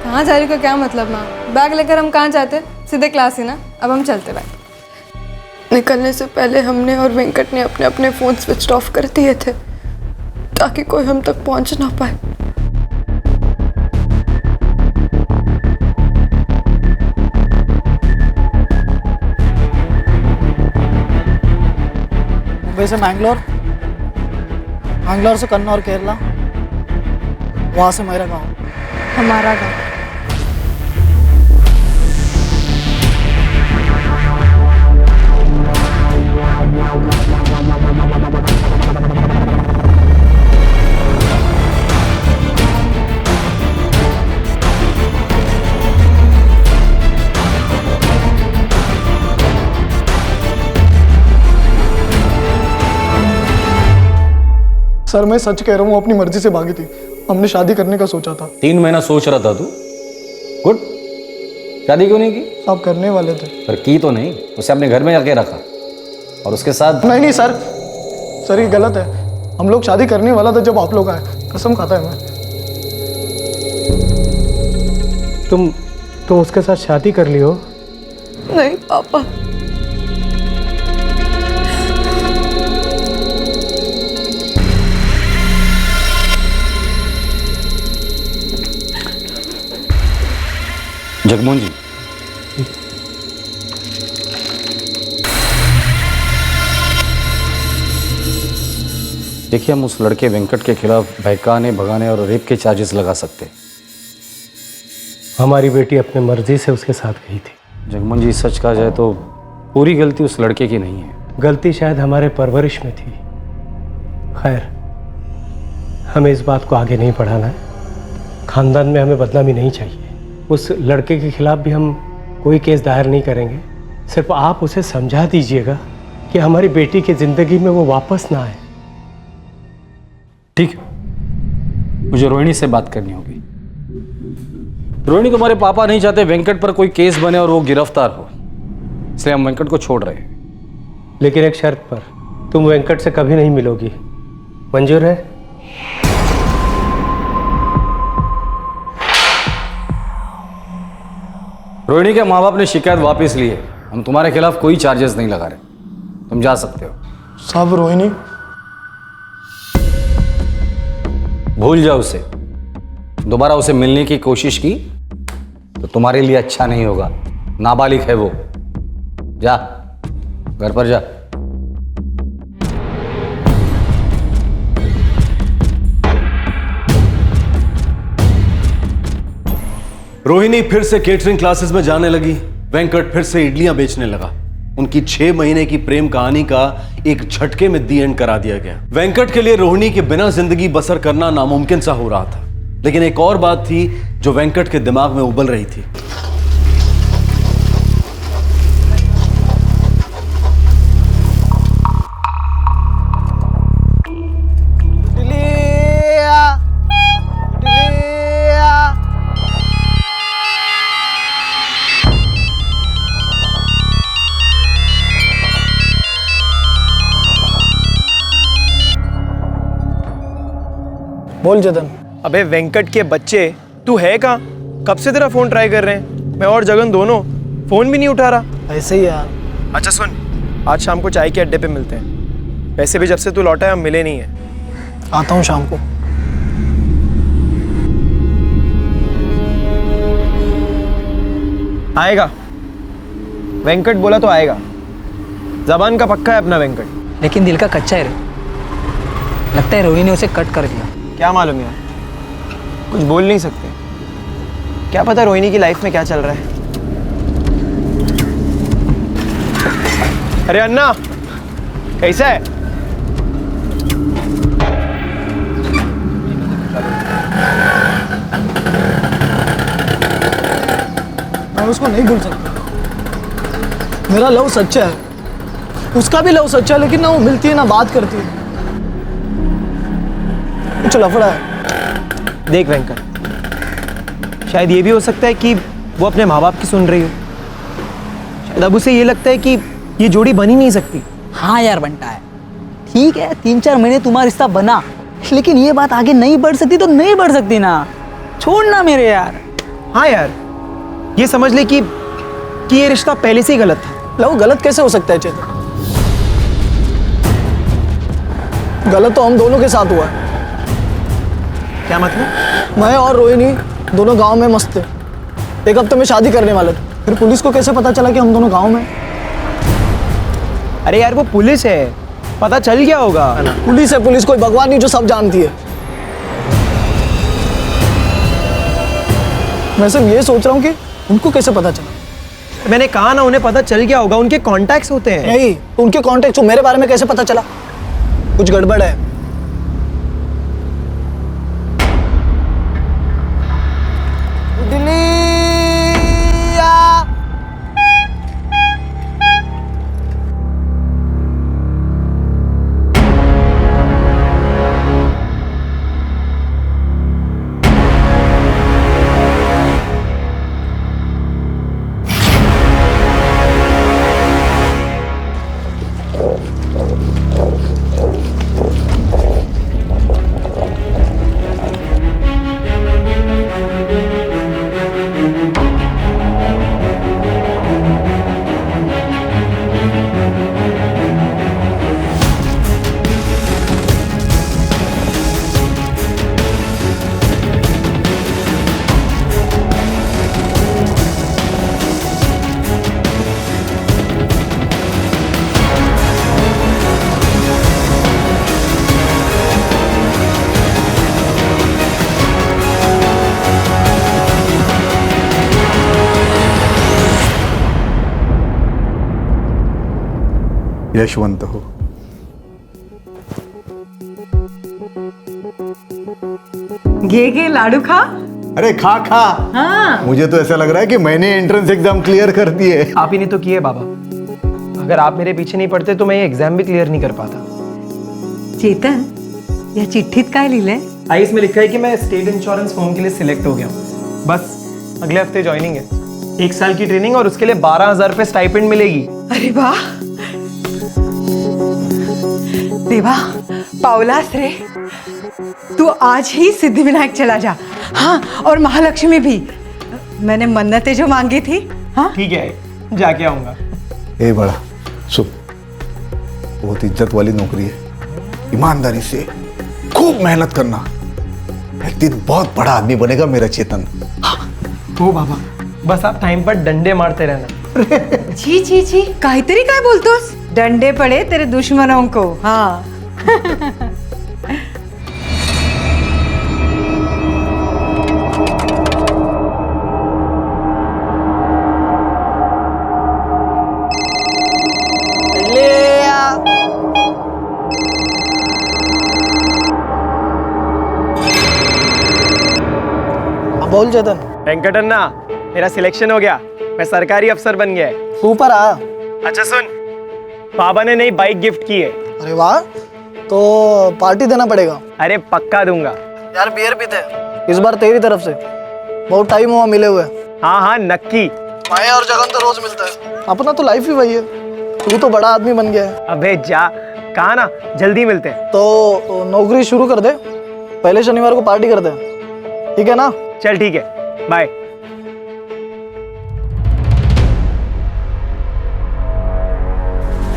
कहाँ जा रही का क्या मतलब माँ? बैग लेकर हम कहाँ जाते, सीधे क्लास ही ना। अब हम चलते बैग। निकलने से पहले हमने और वेंकट ने अपने अपने फ़ोन स्विच ऑफ कर दिए थे ताकि कोई हम तक पहुँच ना पाए। मुंबई से मैंगलोर, मैंगलोर से कन्नौर केरला, वहाँ से मेरा गाँव, हमारा गाँव। सर मैं सच कह रहा हूँ, अपनी मर्जी से भागी थी। हमने शादी करने का सोचा था। 3 महीना सोच रहा था तू? गुड। शादी क्यों नहीं की? आप करने वाले थे। पर की तो नहीं, उसे अपने घर में जाके रखा और उसके साथ। नहीं सर, सर ये गलत है। हम लोग शादी करने वाला था जब आप लोग आए, कसम खाता है मैं। तुम उसके साथ शादी कर ली हो? नहीं पापा, जगमोहन जी, देखिए हम उस लड़के वेंकट के खिलाफ बहकाने, भगाने और रेप के चार्जेस लगा सकते हैं। हमारी बेटी अपने मर्जी से उसके साथ गई थी। जगमोहन जी, सच कहा जाए तो पूरी गलती उस लड़के की नहीं है। गलती शायद हमारे परवरिश में थी। खैर, हमें इस बात को आगे नहीं बढ़ाना है। खानदान में हमें बदनामी नहीं चाहिए। उस लड़के के खिलाफ भी हम कोई केस दायर नहीं करेंगे। सिर्फ आप उसे समझा दीजिएगा कि हमारी बेटी की जिंदगी में वो वापस ना आए। ठीक है, मुझे रोहिणी से बात करनी होगी। रोहिणी, तुम्हारे पापा नहीं चाहते वेंकट पर कोई केस बने और वो गिरफ्तार हो, इसलिए हम वेंकट को छोड़ रहे हैं। लेकिन एक शर्त पर, तुम वेंकट से कभी नहीं मिलोगी। मंजूर है? रोहिणी के माँ बाप ने शिकायत वापस ली है। हम तुम्हारे खिलाफ कोई चार्जेस नहीं लगा रहे, तुम जा सकते हो। साहब रोहिणी, भूल जाओ उसे। दोबारा उसे मिलने की कोशिश की तो तुम्हारे लिए अच्छा नहीं होगा। नाबालिग है वो। जा, घर पर जा। रोहिणी फिर से केटरिंग क्लासेस में जाने लगी। वेंकट फिर से इडलियां बेचने लगा। उनकी 6 महीने की प्रेम कहानी का एक झटके में दी एंड करा दिया गया। वेंकट के लिए रोहिणी के बिना जिंदगी बसर करना नामुमकिन सा हो रहा था। लेकिन एक और बात थी जो वेंकट के दिमाग में उबल रही थी। बोल जतन। अबे वेंकट के बच्चे, तू है कहाँ? कब से तेरा फोन ट्राई कर रहे हैं। मैं और जगन दोनों, फोन भी नहीं उठा रहा। ऐसे ही यार। अच्छा सुन, आज शाम को चाय के अड्डे पे मिलते हैं। वैसे भी जब से तू लौटा है हम मिले नहीं है। आता हूँ शाम को। आएगा, वेंकट बोला तो आएगा। जबान का पक्का है अपना वेंकट। लेकिन दिल का कच्चा है रे। लगता है रोहिणी ने उसे कट कर दिया। क्या मालूम यार, कुछ बोल नहीं सकते। क्या पता रोहिणी की लाइफ में क्या चल रहा है। अरे अन्ना, कैसा है? मैं उसको नहीं भूल सकता। मेरा लव सच्चा है, उसका भी लव सच्चा है, लेकिन ना वो मिलती है ना बात करती है। कुछ लफड़ा है। देख वेंकट, शायद ये भी हो सकता है कि वो अपने माँ बाप की सुन रही हो। शायद अब उसे ये लगता है कि ये जोड़ी बन ही नहीं सकती। हाँ यार बनता है। ठीक है, 3-4 महीने तुम्हारा रिश्ता बना, लेकिन ये बात आगे नहीं बढ़ सकती तो नहीं बढ़ सकती ना। छोड़ना मेरे यार। हाँ यार, ये समझ ले कि ये रिश्ता पहले से ही गलत था। लव गलत कैसे हो सकता है चेतन? गलत तो हम दोनों के साथ हुआ है। क्या मतलब? मैं और रोहिणी दोनों गांव में मस्त थे। एक हफ्ते में शादी करने वाले थे। फिर पुलिस को कैसे पता चला कि हम दोनों गांव में? अरे यार वो पुलिस है, पता चल गया होगा। पुलिस है, पुलिस कोई भगवान नहीं जो सब जानती है। मैं सिर्फ ये सोच रहा हूँ कि उनको कैसे पता चला। मैंने कहा ना, उन्हें पता चल गया होगा। उनके कॉन्टैक्ट्स होते हैं। नहीं, उनके कॉन्टैक्ट मेरे बारे में कैसे पता चला? कुछ गड़बड़ है। यशवंत हो। घे लाडू खा। अरे खा खा। हाँ। मुझे तो ऐसा लग रहा है कि मैंने एंट्रेंस एग्जाम क्लियर कर दिए। आप ही ने तो किए बाबा। अगर आप मेरे पीछे नहीं पड़ते तो मैं ये एग्जाम भी क्लियर नहीं कर पाता। चेतन, या चिट्ठीत काय लिहिलंय? आई इसमें लिखा है कि मैं स्टेट इंश्योरेंस फॉर्म के लिए सिलेक्ट हो गया हूँ। बस अगले हफ्ते ज्वाइनिंग है। 1 साल की ट्रेनिंग और उसके लिए 12,000 रुपये स्टाइपेंड मिलेगी। अरे वाह, देवा पावलास रे, तू आज ही सिद्धिविनायक चला जा। हाँ, और महालक्ष्मी भी। मैंने मन्नतें जो मांगी थी। हाँ ठीक है, जाके आऊंगा। ए बड़ा सुन, बहुत इज्जत वाली नौकरी है, ईमानदारी से खूब मेहनत करना, एक दिन बहुत बड़ा आदमी बनेगा मेरा चेतन। हो बाबा, बस आप टाइम पर डंडे मारते रहना। छी छी छी, काहीतरी काय बोलतोस? डंडे पड़े तेरे दुश्मनों को। हाँ। बोल चेतन। वेंकटन्ना, मेरा सिलेक्शन हो गया, मैं सरकारी अफसर बन गया। सुपर आ। अच्छा सुन, बाबा ने नई बाइक गिफ्ट की है। अरे वाह, तो पार्टी देना पड़ेगा। अरे पक्का दूंगा। यार बियर पीते हैं इस बार तेरी तरफ से, बहुत टाइम हुआ मिले हुए। हाँ हाँ नक्की। मैं और जगन तो रोज मिलता है, अपना तो लाइफ ही वही है। तू तो बड़ा आदमी बन गया है। अबे जा, कहा ना जल्दी मिलते हैं। तो नौकरी शुरू कर दे, पहले शनिवार को पार्टी करते हैं, ठीक है ना? चल ठीक है, बाय।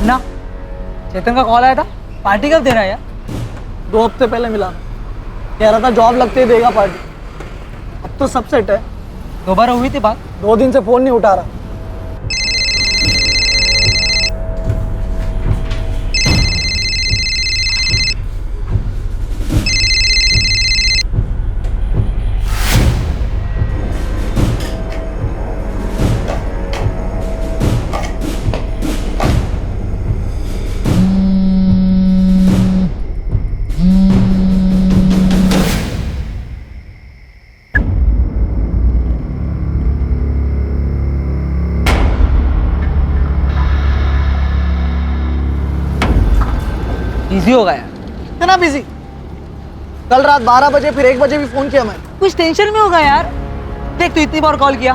ना चेतन का कॉल आया था, पार्टी कब देना है यार? 2 हफ्ते पहले मिला, कह रहा था जॉब लगते ही देगा पार्टी। अब तो सब सेट है। दोबारा हुई थी बात? 2 दिन से फोन नहीं उठा रहा। बिजी हो गया। इतना बिजी? कल रात 12 बजे फिर 1 बजे भी फोन किया मैं। कुछ टेंशन में होगा यार। देख तू इतनी बार कॉल किया,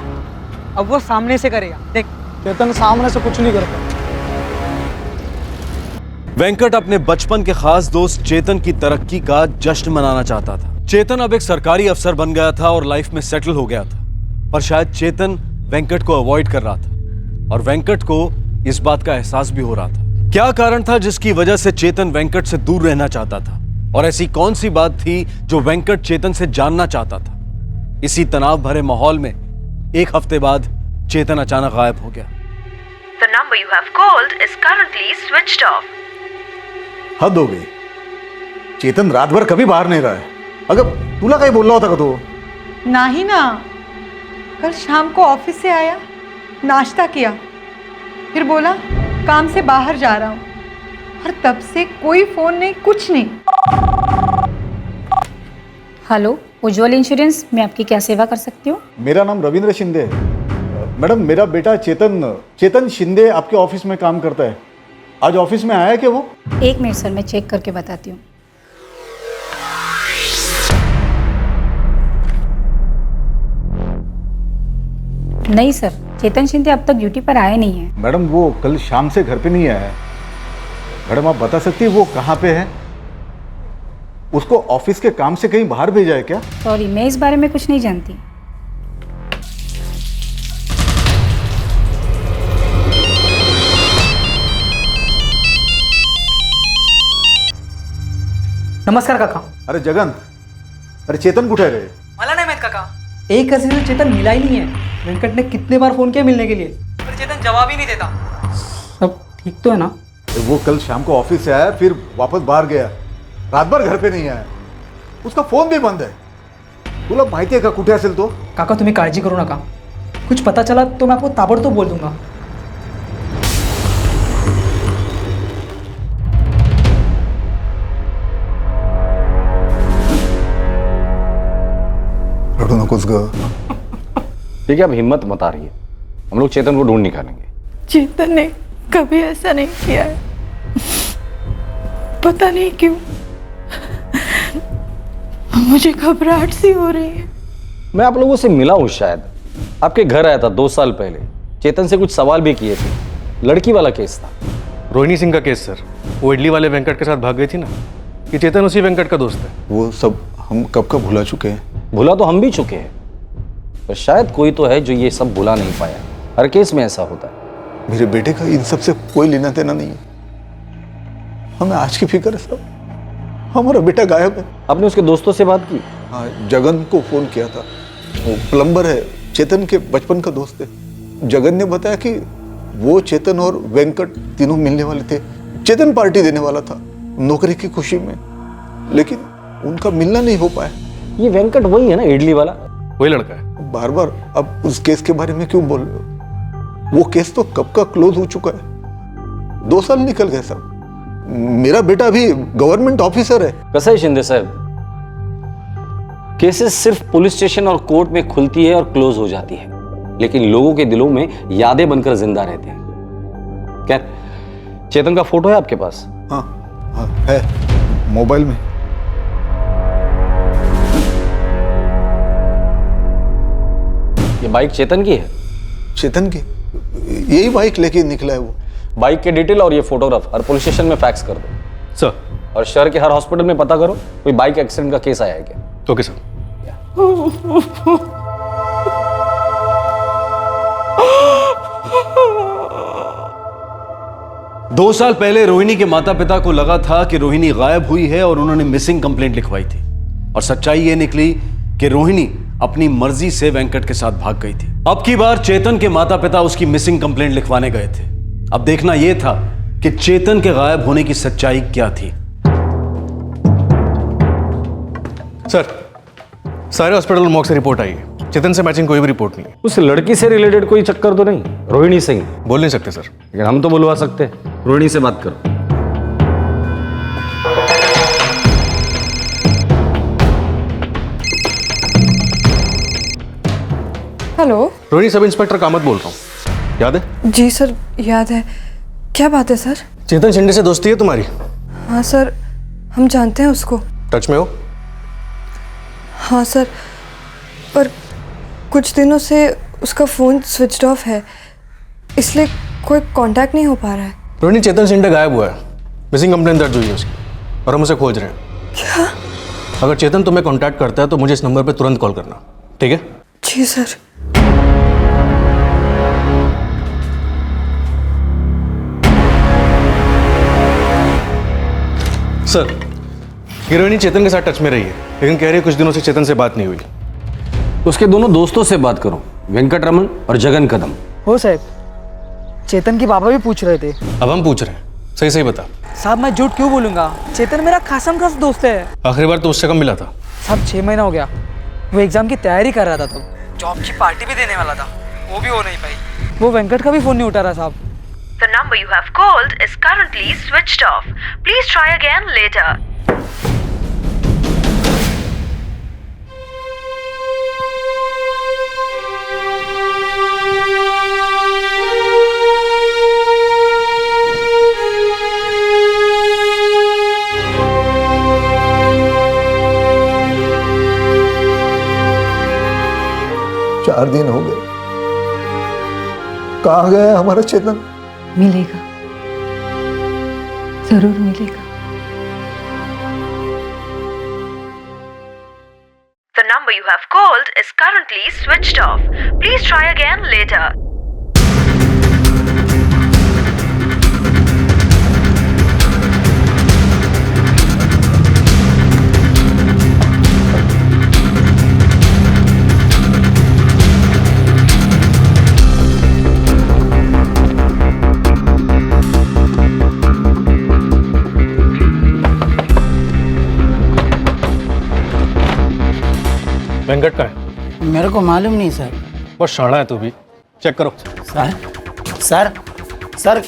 अब वो सामने से करेगा। देख चेतन सामने से कुछ नहीं करता। वेंकट अपने बचपन के खास दोस्त चेतन की तरक्की का जश्न मनाना चाहता था। चेतन अब एक सरकारी अफसर बन गया था और लाइफ में सेटल हो गया था, पर शायद चेतन वेंकट को अवॉइड कर रहा था और वेंकट को इस बात का एहसास भी हो रहा था। क्या कारण था जिसकी वजह से चेतन वेंकट से दूर रहना चाहता था, और ऐसी कौन सी बात थी जो वेंकट चेतन से जानना चाहता था? इसी तनाव भरे माहौल में 1 हफ्ते बाद चेतन अचानक गायब हो गया। The number you have called is currently switched off. हद हो गई, चेतन रात भर कभी बाहर नहीं रहा है। अगर तुला काही बोलला होता का तो? नहीं ना, कल शाम को ऑफिस से आया, नाश्ता किया, फिर बोला काम से बाहर जा रहा हूँ, और तब से कोई फोन नहीं, कुछ नहीं। हेलो, उज्ज्वल इंश्योरेंस, मैं आपकी क्या सेवा कर सकती हूँ? मेरा नाम रविंद्र शिंदे है। मैडम, मेरा बेटा चेतन शिंदे आपके ऑफिस में काम करता है। आज ऑफिस में आया है क्या वो? 1 मिनट सर, मैं चेक करके बताती हूँ। नहीं सर, चेतन शिंदे अब तक ड्यूटी पर आए नहीं है। मैडम, वो कल शाम से घर पे नहीं आया है। मैडम, आप बता सकती है वो कहाँ पे है? उसको ऑफिस के काम से कहीं बाहर भेजा है क्या? सॉरी, मैं इस बारे में कुछ नहीं जानती। नमस्कार काका. अरे जगन, अरे चेतन कुठे आहे रे? मला नाही माहित काका. एक हफ्ते से चेतन मिला ही नहीं है. वेंकट ने कितने बार फोन किया मिलने के लिए, पर चेतन जवाब ही नहीं देता. सब ठीक तो है ना? वो कल शाम को ऑफिस से आया, फिर वापस बाहर गया, रात भर घर पे नहीं आया. उसका फोन भी बंद है. तुला माहिती आहे का कुठे असेल तो? काका तुम्ही काळजी करू नका. कुछ पता चला तो मैं आपको ताबड़तोड़ बोल दूंगा. नकोस ग. ठीक है, अब हिम्मत मत आ रही है, हम लोग चेतन को ढूंढ निकालेंगे. चेतन ने कभी ऐसा नहीं किया है, पता नहीं क्यों मुझे घबराहट सी हो रही है. मैं आप लोगों से मिला हूं, शायद आपके घर आया था 2 साल पहले. चेतन से कुछ सवाल भी किए थे. लड़की वाला केस था. रोहिणी सिंह का केस सर. वो इडली वाले वेंकट के साथ भाग गई थी ना. ये चेतन उसी वेंकट का दोस्त है. वो सब हम कब का भुला चुके हैं. भुला तो हम भी चुके हैं, पर शायद कोई तो है जो ये सब भुला नहीं पाया. हर केस में ऐसा होता है. मेरे बेटे का इन सब से कोई लेना देना नहीं है. हमें आज की फिक्र है सब. हमारा बेटा गायब है. आपने उसके दोस्तों से बात की? हाँ, जगन को फोन किया था. वो प्लम्बर है, चेतन के बचपन का दोस्त है. जगन ने बताया कि वो चेतन और वेंकट तीनों मिलने वाले थे. चेतन पार्टी देने वाला था नौकरी की खुशी में, लेकिन उनका मिलना नहीं हो पाया. ये वेंकट वही है ना, इडली वाला? वही लड़का है. बार बार अब उस केस के बारे में क्यों बोल रहे हो? वो केस तो कब का क्लोज हो चुका है. 2 साल निकल गए साहब. मेरा बेटा अभी गवर्नमेंट ऑफिसर है. कैसा है शिंदे साहब, केसेस सिर्फ पुलिस स्टेशन और कोर्ट में खुलती है और क्लोज हो जाती है, लेकिन लोगों के दिलों में यादें बनकर जिंदा रहते हैं. क्या चेतन का फोटो है आपके पास? हाँ, हाँ है, मोबाइल में. ये बाइक चेतन की है? चेतन की? यही बाइक लेके निकला है वो. बाइक के डिटेल और ये फोटोग्राफ हर पुलिस स्टेशन में फैक्स कर दो सर. और शहर के हर हॉस्पिटल में पता करो कोई बाइक एक्सीडेंट का केस आया है क्या. Okay sir. दो साल पहले रोहिणी के माता पिता को लगा था कि रोहिणी गायब हुई है और उन्होंने मिसिंग कंप्लेंट लिखवाई थी. और सच्चाई ये निकली कि रोहिणी अपनी मर्जी से वेंकट के साथ भाग गई थी. अब की बार चेतन के माता पिता उसकी मिसिंग कंप्लेंट लिखवाने गए थे. अब देखना यह था कि चेतन के गायब होने की सच्चाई क्या थी. सर, सारे हॉस्पिटल मॉक से रिपोर्ट आई है. चेतन से मैचिंग कोई भी रिपोर्ट नहीं है. उस लड़की से रिलेटेड कोई चक्कर तो नहीं? रोहिणी सिंह बोल नहीं सकते सर, लेकिन हम तो बुलवा सकते हैं. रोहिणी से बात करो. Hello. Rohini, sub inspector Kamat बोल रहा हूँ. याद है? जी सर, याद है. क्या बात है सर? चेतन शिंदे से दोस्ती है तुम्हारी? हाँ सर, हम जानते हैं उसको. टच में हो? हाँ सर, पर कुछ दिनों से उसका फ़ोन स्विच ऑफ है, इसलिए कोई कांटेक्ट नहीं हो पा रहा है. रोहिणी, चेतन शिंदे गायब हुआ है. मिसिंग कंप्लेंट दर्ज हुई है उसकी और हम उसे खोज रहे हैं. क्या? अगर चेतन तुम्हें कांटेक्ट करता है तो मुझे इस नंबर पे तुरंत कॉल करना, ठीक है? जी सर. सर, हीरोइनी चेतन के साथ टच में रही है, लेकिन कह रही है कुछ दिनों से चेतन से बात नहीं हुई. उसके दोनों दोस्तों से बात करो, वेंकट रमन और जगन कदम. हो साहब, चेतन के पापा भी पूछ रहे थे. अब हम पूछ रहे हैं, सही सही बता. साहब मैं झूठ क्यों बोलूंगा, चेतन मेरा खासम खास दोस्त है. आखिरी बार तो उससे कम मिला था. साहब 6 महीना हो गया. वो एग्जाम की तैयारी कर रहा था, तब जॉब की पार्टी भी देने वाला था, वो भी हो नहीं पाई. वो वेंकट का भी फोन नहीं उठा रहा साहब. The number you have called is currently switched off. Please try again later. चार दिन हो गए. कहाँ गया हमारा चेतन? मिलेगा, जरूर मिलेगा. The number you have called is currently switched off. Please try again later. Venkat का है? मेरे को मालूम नहीं सर. बहुत शाना है तू भी. चेक करो. सर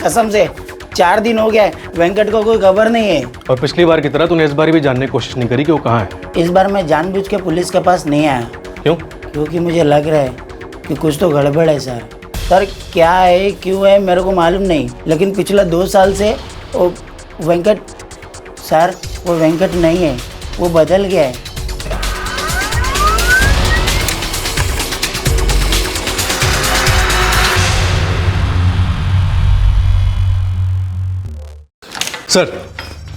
कसम से 4 दिन हो गया है, वेंकट को कोई खबर नहीं है. और पिछली बार की तरह तूने इस बार भी जानने की कोशिश नहीं करी कि वो कहाँ है? इस बार मैं जानबूझ के पुलिस के पास नहीं आया. क्यों? क्योंकि मुझे लग रहा है कि कुछ तो गड़बड़ है सर। सर क्या है क्यों है मेरे को मालूम नहीं, लेकिन पिछला 2 साल से वो वेंकट सर, वो वेंकट नहीं है, वो बदल गया है। सर,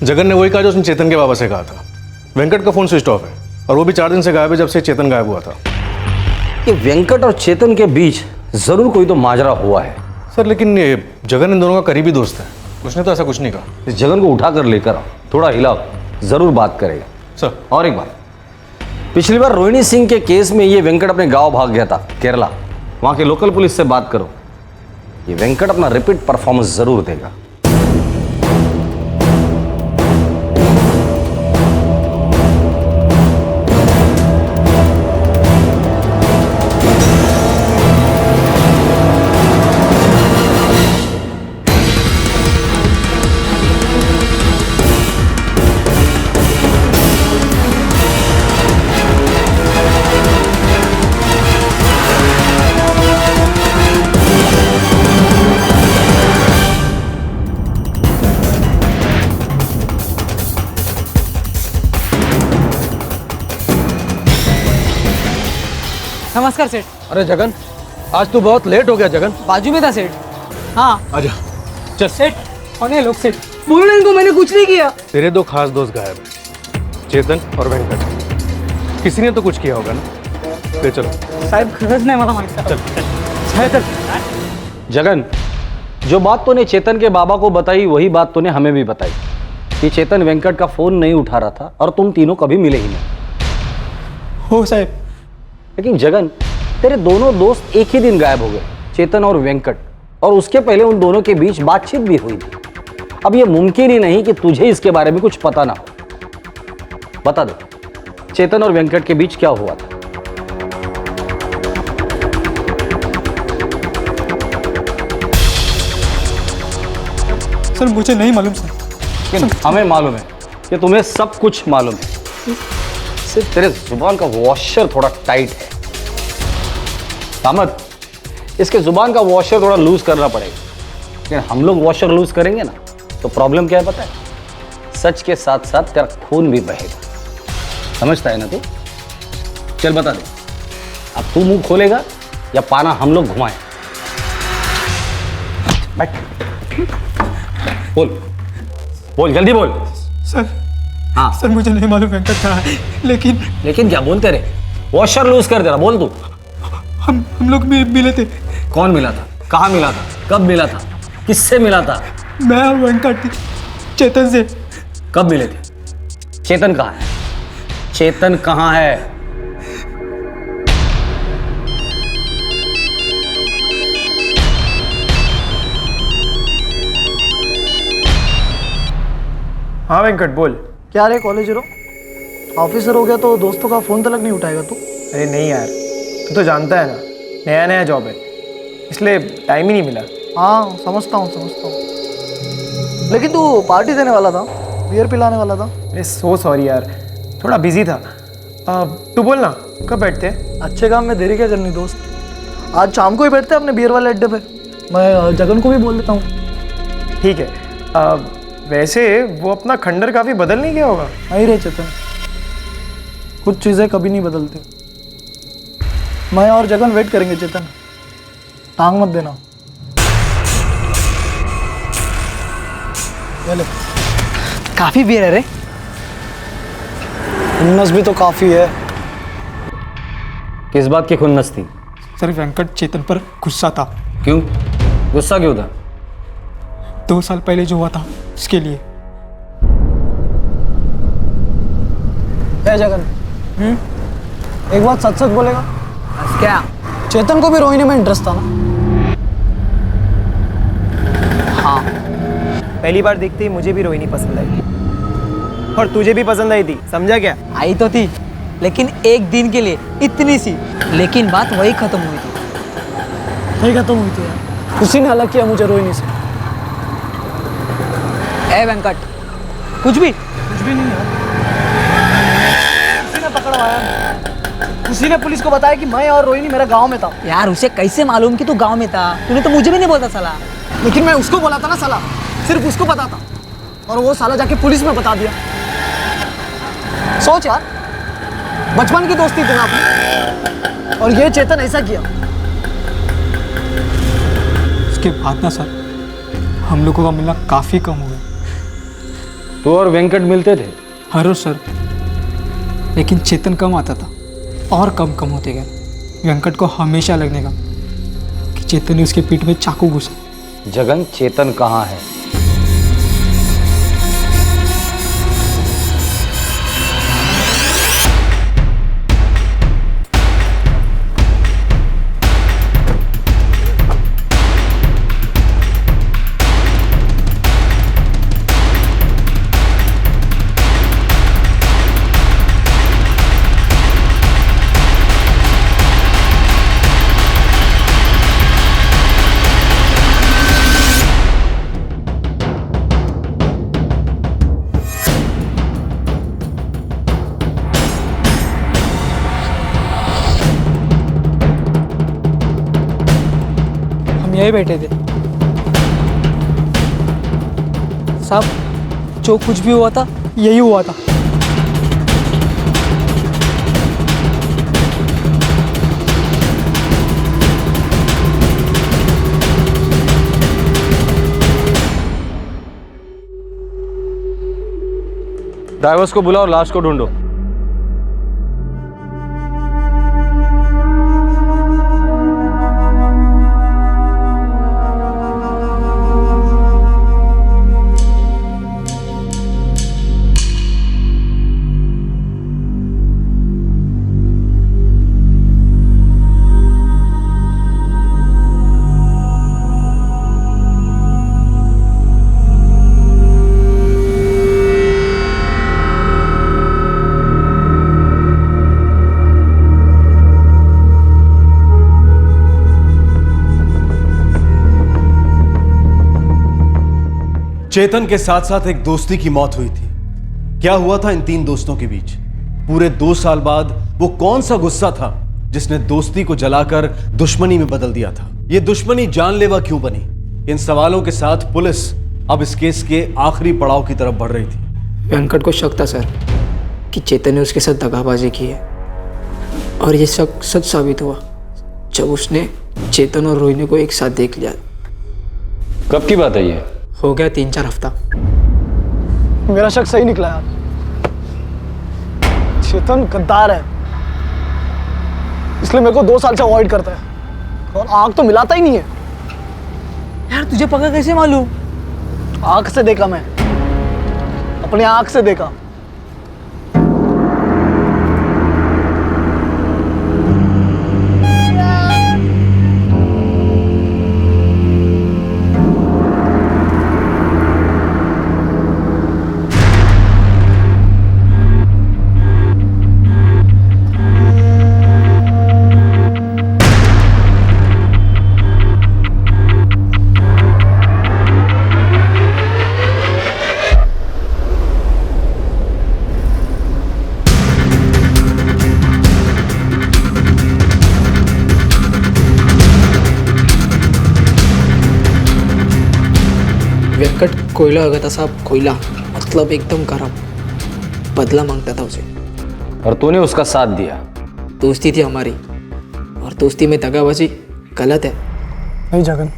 जगन ने वही कहा जो उसने चेतन के बाबा से कहा था। वेंकट का फोन स्विच ऑफ है और वो भी 4 दिन से गायब है, जब से चेतन गायब हुआ था। ये वेंकट और चेतन के बीच जरूर कोई तो माजरा हुआ है। सर लेकिन ये जगन इन दोनों का करीबी दोस्त है, उसने तो ऐसा कुछ नहीं कहा। इस जगन को उठा कर लेकर आओ, थोड़ा हिलाओ, जरूर बात करेगा। सर और एक बात, पिछली बार रोहिणी सिंह के केस में ये वेंकट अपने गांव भाग गया था, केरला। वहां के लोकल पुलिस से बात करो, ये वेंकट अपना रिपीट परफॉर्मेंस जरूर देगा। नमस्कार सेठ। अरे जगन, आज तू बहुत लेट हो गया। जगन बाजू में था सेठ। हाँ आजा, चल। सेठ कौन है लोग? सेठ बोल रहे इनको मैंने कुछ नहीं किया। तेरे 2 खास दोस्त गायब हैं, चेतन और वेंकट। किसी ने तो कुछ किया होगा ना। ले चलो साहब, खरच नाही मला माहित। चल चल। जगन, जो बात तूने चेतन के बाबा को बताई वही बात तूने हमें भी बताई कि चेतन वेंकट का फोन नहीं उठा रहा था और तुम तीनों कभी मिले ही नहीं। हो साहब। लेकिन जगन, तेरे दोनों दोस्त एक ही दिन गायब हो गए, चेतन और वेंकट, और उसके पहले उन दोनों के बीच बातचीत भी हुई थी। अब यह मुमकिन ही नहीं कि तुझे इसके बारे में कुछ पता ना हो। बता दे, चेतन और वेंकट के बीच क्या हुआ था? सर मुझे नहीं मालूम सर। लेकिन हमें मालूम है कि तुम्हें सब कुछ मालूम है। सिर्फ तेरे जुबान का वॉशर थोड़ा टाइट है। सामत, इसके जुबान का वॉशर थोड़ा लूज करना पड़ेगा। लेकिन हम लोग वॉशर लूज करेंगे ना तो प्रॉब्लम क्या है पता है? सच के साथ साथ तेरा खून भी बहेगा। समझता है ना तू? चल बता दे, अब तू मुंह खोलेगा या पाना हम लोग घुमाएं? बैठ, बोल बोल, जल्दी बोल। सर हाँ सर, मुझे नहीं मालूम वेंकट कहाँ है, लेकिन क्या बोलते रहे? वॉशर लूज कर दे रहा, बोल तू। हम लोग मिले थे। कौन मिला था? कहाँ मिला था? कब मिला था? किससे मिला था? मैं और वेंकट चेतन से। कब मिले थे? चेतन कहाँ है? चेतन कहाँ है? हाँ वेंकट बोल। क्या रे कॉलेज रो, ऑफिसर हो गया तो दोस्तों का फोन तक नहीं उठाएगा तू? अरे नहीं यार, तू तो जानता है ना, नया नया जॉब है, इसलिए टाइम ही नहीं मिला। हाँ समझता हूँ। लेकिन तू पार्टी देने वाला था, बियर पिलाने वाला था। अरे सो सॉरी यार, थोड़ा बिजी था। तू बोल ना, कब बैठते हैं? अच्छे काम में देरी क्या करनी दोस्त, आज शाम को ही बैठते हैं अपने बियर वाले अड्डे पे। मैं जगन को भी बोल देता हूँ। ठीक है। वैसे वो अपना खंडर काफ़ी बदल नहीं गया होगा? नहीं रे चेतन, कुछ चीज़ें कभी नहीं बदलती। मैं और जगन वेट करेंगे चेतन, टांग मत देना। काफी बियर है रे। खुन्नस भी तो काफी है। किस बात की खुन्नस थी? सर वेंकट चेतन पर गुस्सा था। क्यों गुस्सा क्यों था? 2 साल पहले जो हुआ था उसके लिए। है जगन, एक बात सच सच बोलेगा? क्या? चेतन को भी रोहिणी में इंटरेस्ट था ना? हाँ, पहली बार देखते ही मुझे भी रोहिणी पसंद आई और तुझे भी पसंद आई थी, समझा क्या? आई तो थी, लेकिन एक दिन के लिए, इतनी सी। लेकिन बात वही खत्म हुई थी। नहीं खत्म हुई थी यार, उसी ने अलग किया मुझे रोहिणी से। ए वेंकट, कुछ भी नहीं यार, उसी ने पकड़वाया, उसी ने पुलिस को बताया कि मैं और रोहिणी मेरे गांव में था। यार उसे कैसे मालूम कि तू गांव में था? तूने तो मुझे भी नहीं बोला साला। लेकिन मैं उसको बोला था ना साला, सिर्फ उसको पता था, और वो साला जाके पुलिस में बता दिया। सोच यार, बचपन की दोस्ती थी ना अपनी, और ये चेतन ऐसा किया। उसके बाद ना सर, हम लोगों का मिलना काफ़ी कम हो गया। तो और वेंकट मिलते थे? हर रोज सर, लेकिन चेतन कम आता था और कम होते गए। वेंकट को हमेशा लगने का कि चेतन ने उसके पीठ में चाकू घुसा। जगन, चेतन कहाँ है? यही बैठे थे साहब, जो कुछ भी हुआ था यही हुआ था। ड्राइवर्स को बुलाओ, लाश को ढूंढो। चेतन के साथ साथ एक दोस्ती की मौत हुई थी। क्या हुआ था इन तीन दोस्तों के बीच? पूरे 2 साल बाद वो कौन सा गुस्सा था जिसने दोस्ती को जलाकर दुश्मनी में बदल दिया था? ये दुश्मनी जानलेवा क्यों बनी? इन सवालों के साथ पुलिस अब इस केस के आखिरी पड़ाव की तरफ बढ़ रही थी। वेंकट को शक था सर कि चेतन ने उसके साथ दगाबाजी की है, और ये शक सच साबित हुआ जब उसने चेतन और रोहिणी को एक साथ देख लिया। कब की बात है ये? हो गया 3-4 हफ्ता। मेरा शक सही निकला यार, चेतन गद्दार है, इसलिए मेरे को 2 साल से अवॉइड करता है, और आग तो मिलाता ही नहीं है। यार तुझे पक्का कैसे मालूम? आंख से देखा मैं, अपनी आंख से देखा। वेंकट कोयला हो गया था साहब, कोयला मतलब एकदम गर्म। बदला मांगता था उसे, और तूने उसका साथ दिया। दोस्ती थी हमारी, और दोस्ती में दगाबाजी गलत है। नहीं जगन,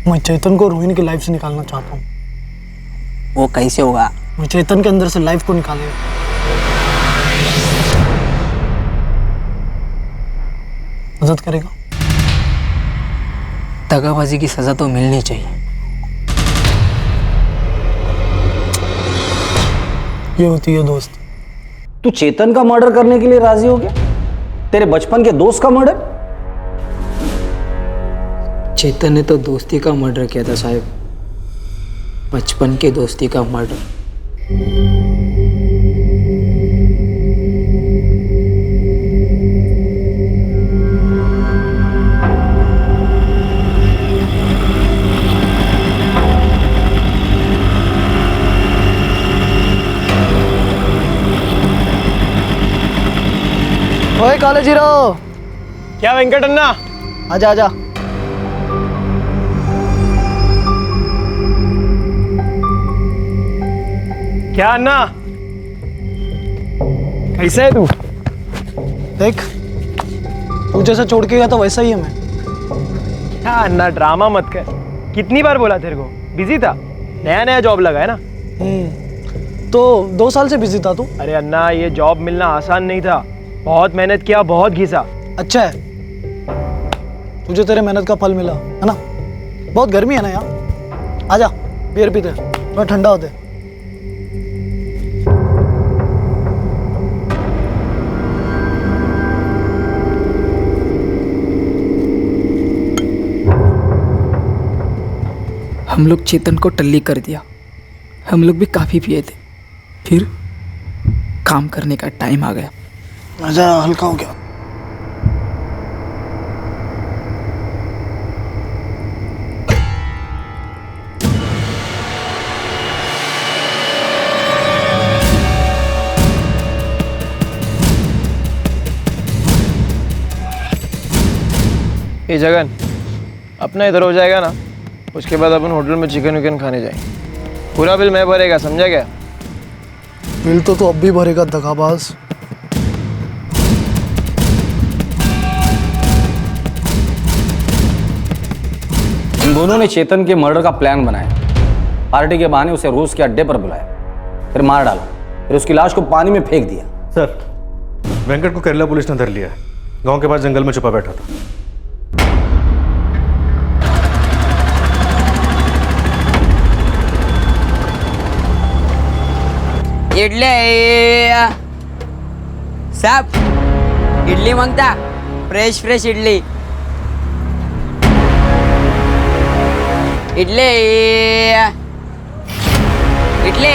मैं चेतन को रोहिणी की लाइफ से निकालना चाहता हूँ। वो कैसे होगा? मैं चेतन के अंदर से लाइफ को निकालेगा। मदद करेगा? दगाबाजी की सजा तो मिलनी चाहिए। ये होती है दोस्त। तू चेतन का मर्डर करने के लिए राजी हो गया? तेरे बचपन के दोस्त का मर्डर? चेतन ने तो दोस्ती का मर्डर किया था साहब, बचपन के दोस्ती का मर्डर। ओए कॉलेज हीरो, क्या वेंकट अन्ना? आजा आजा। क्या अन्ना, कैसे है तू? देख, तू जैसा छोड़ के गया था वैसा ही है मैं। क्या अन्ना, ड्रामा मत कर। कितनी बार बोला तेरे को, बिजी था, नया नया जॉब लगा है ना। तो 2 साल से बिजी था तू। अरे अन्ना, ये जॉब मिलना आसान नहीं था, बहुत मेहनत किया, बहुत घिसा। अच्छा है, तुझे तेरे मेहनत का फल मिला है ना। बहुत गर्मी है ना यहाँ, आजा बियर पीते, थोड़ा ठंडा होते। हम लोग चेतन को टल्ली कर दिया, हम लोग भी काफ़ी पिए थे, फिर काम करने का टाइम आ गया। मजा हल्का हो गया। ये जगन, अपना इधर हो जाएगा ना, उसके बाद अपन होटल में चिकन विकन खाने जाएंगे। पूरा बिल मैं भरेगा, समझा क्या? बिल तो अब भी भरेगा दगाबाज। इन दोनों ने चेतन के मर्डर का प्लान बनाया, पार्टी के बहाने उसे रोज के अड्डे पर बुलाया, फिर मार डाला, फिर उसकी लाश को पानी में फेंक दिया। सर, वेंकट को केरला पुलिस ने धर लिया है, गांव के पास जंगल में छुपा बैठा था। इडली साहब, इडली मागता, फ्रेश फ्रेश इडली। इडली इडली।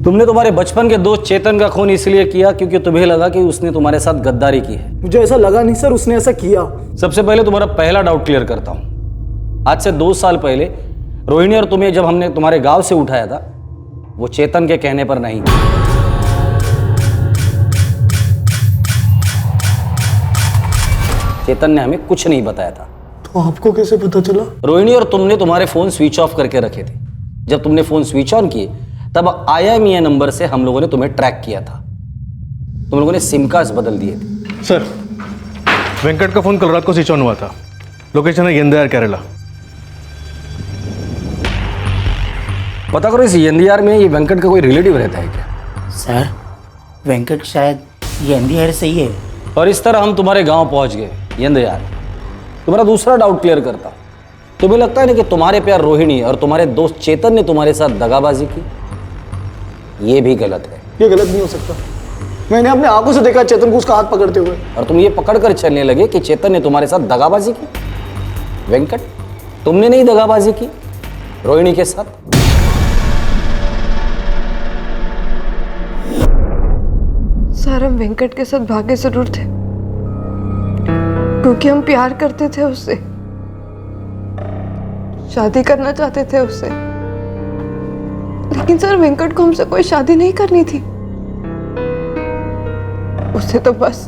तुमने तुम्हारे बचपन के दोस्त चेतन का खून इसलिए किया क्योंकि तुम्हें लगा कि उसने तुम्हारे साथ गद्दारी की है। मुझे ऐसा लगा नहीं सर, उसने ऐसा किया। सबसे पहले तुम्हारा पहला डाउट क्लियर करता हूं। आज से 2 साल पहले रोहिणी और तुम्हें जब हमने तुम्हारे गांव से उठाया था, वो चेतन के कहने पर नहीं। चेतन ने हमें कुछ नहीं बताया था। तो आपको कैसे पता चला? रोहिणी और तुमने तुम्हारे फोन स्विच ऑफ करके रखे थे। जब तुमने फोन स्विच ऑन किए तब IMEI नंबर से हम लोगों ने तुम्हें ट्रैक किया था। तुम लोगों ने सिम कार्ड बदल दिए थे। सर, वेंकट का फोन कल रात को स्विच ऑन हुआ था। लोकेशन है यंदयार केरला। पता करो इस यंदयार में ये वेंकट का कोई रिलेटिव रहता है क्या? सर, वेंकट शायद यंदयार से ही है। और इस तरह हम तुम्हारे गांव पहुंच गए यंदयार। तुम्हारा दूसरा डाउट क्लियर करता, तुम्हें लगता है ना कि तुम्हारे प्यार रोहिणी और तुम्हारे दोस्त चेतन ने तुम्हारे साथ दगाबाजी की? ये भी गलत है। ये गलत नहीं हो सकता, मैंने अपने आंखों से देखा चेतन को उसका हाथ पकड़ते हुए। और तुम ये पकड़ कर चलने लगे कि चेतन ने तुम्हारे साथ दगाबाजी की। वेंकट, तुमने नहीं दगाबाजी की रोहिणी के साथ? सर, हम वेंकट के साथ भागे जरूर थे क्योंकि हम प्यार करते थे उससे, शादी करना चाहते थे उससे। लेकिन सर, वेंकट को हमसे कोई शादी नहीं करनी थी। उसे तो बस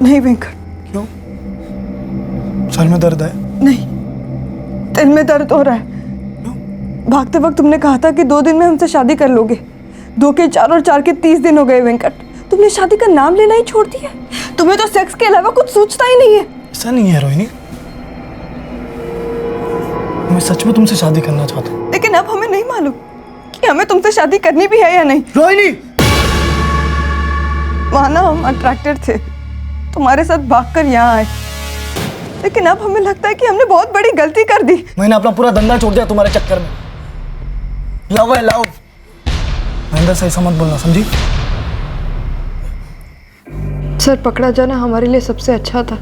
नहीं। वेंकट, क्यों? सर में दर्द है? नहीं, दिल में दर्द हो रहा है। भागते वक्त तुमने कहा था कि 2 दिन में हमसे शादी कर लोगे। 2 के 4 और 4 के 30 दिन हो गए वेंकट, तुमने शादी का नाम लेना ही छोड़ दिया। तुम्हें तो सेक्स के अलावा कुछ सोचता ही नहीं है। ऐसा नहीं है रोहिणी, मैं सच में तुमसे शादी करना चाहता हूँ। लेकिन अब हमें नहीं मालूम कि हमें तुमसे शादी करनी भी है या नहीं। रोहिणी, वहां ना हम अट्रैक्टेड थे, तुम्हारे साथ भागकर यहाँ आए, लेकिन अब हमें लगता है कि हमने बहुत बड़ी गलती कर दी। मैंने अपना पूरा धंधा छोड़ दिया तुम्हारे चक्कर में। लव है लव। महेंद्र से ऐसा मत बोलना, समझी? सर, पकड़ा जाना हमारे लिए सबसे अच्छा था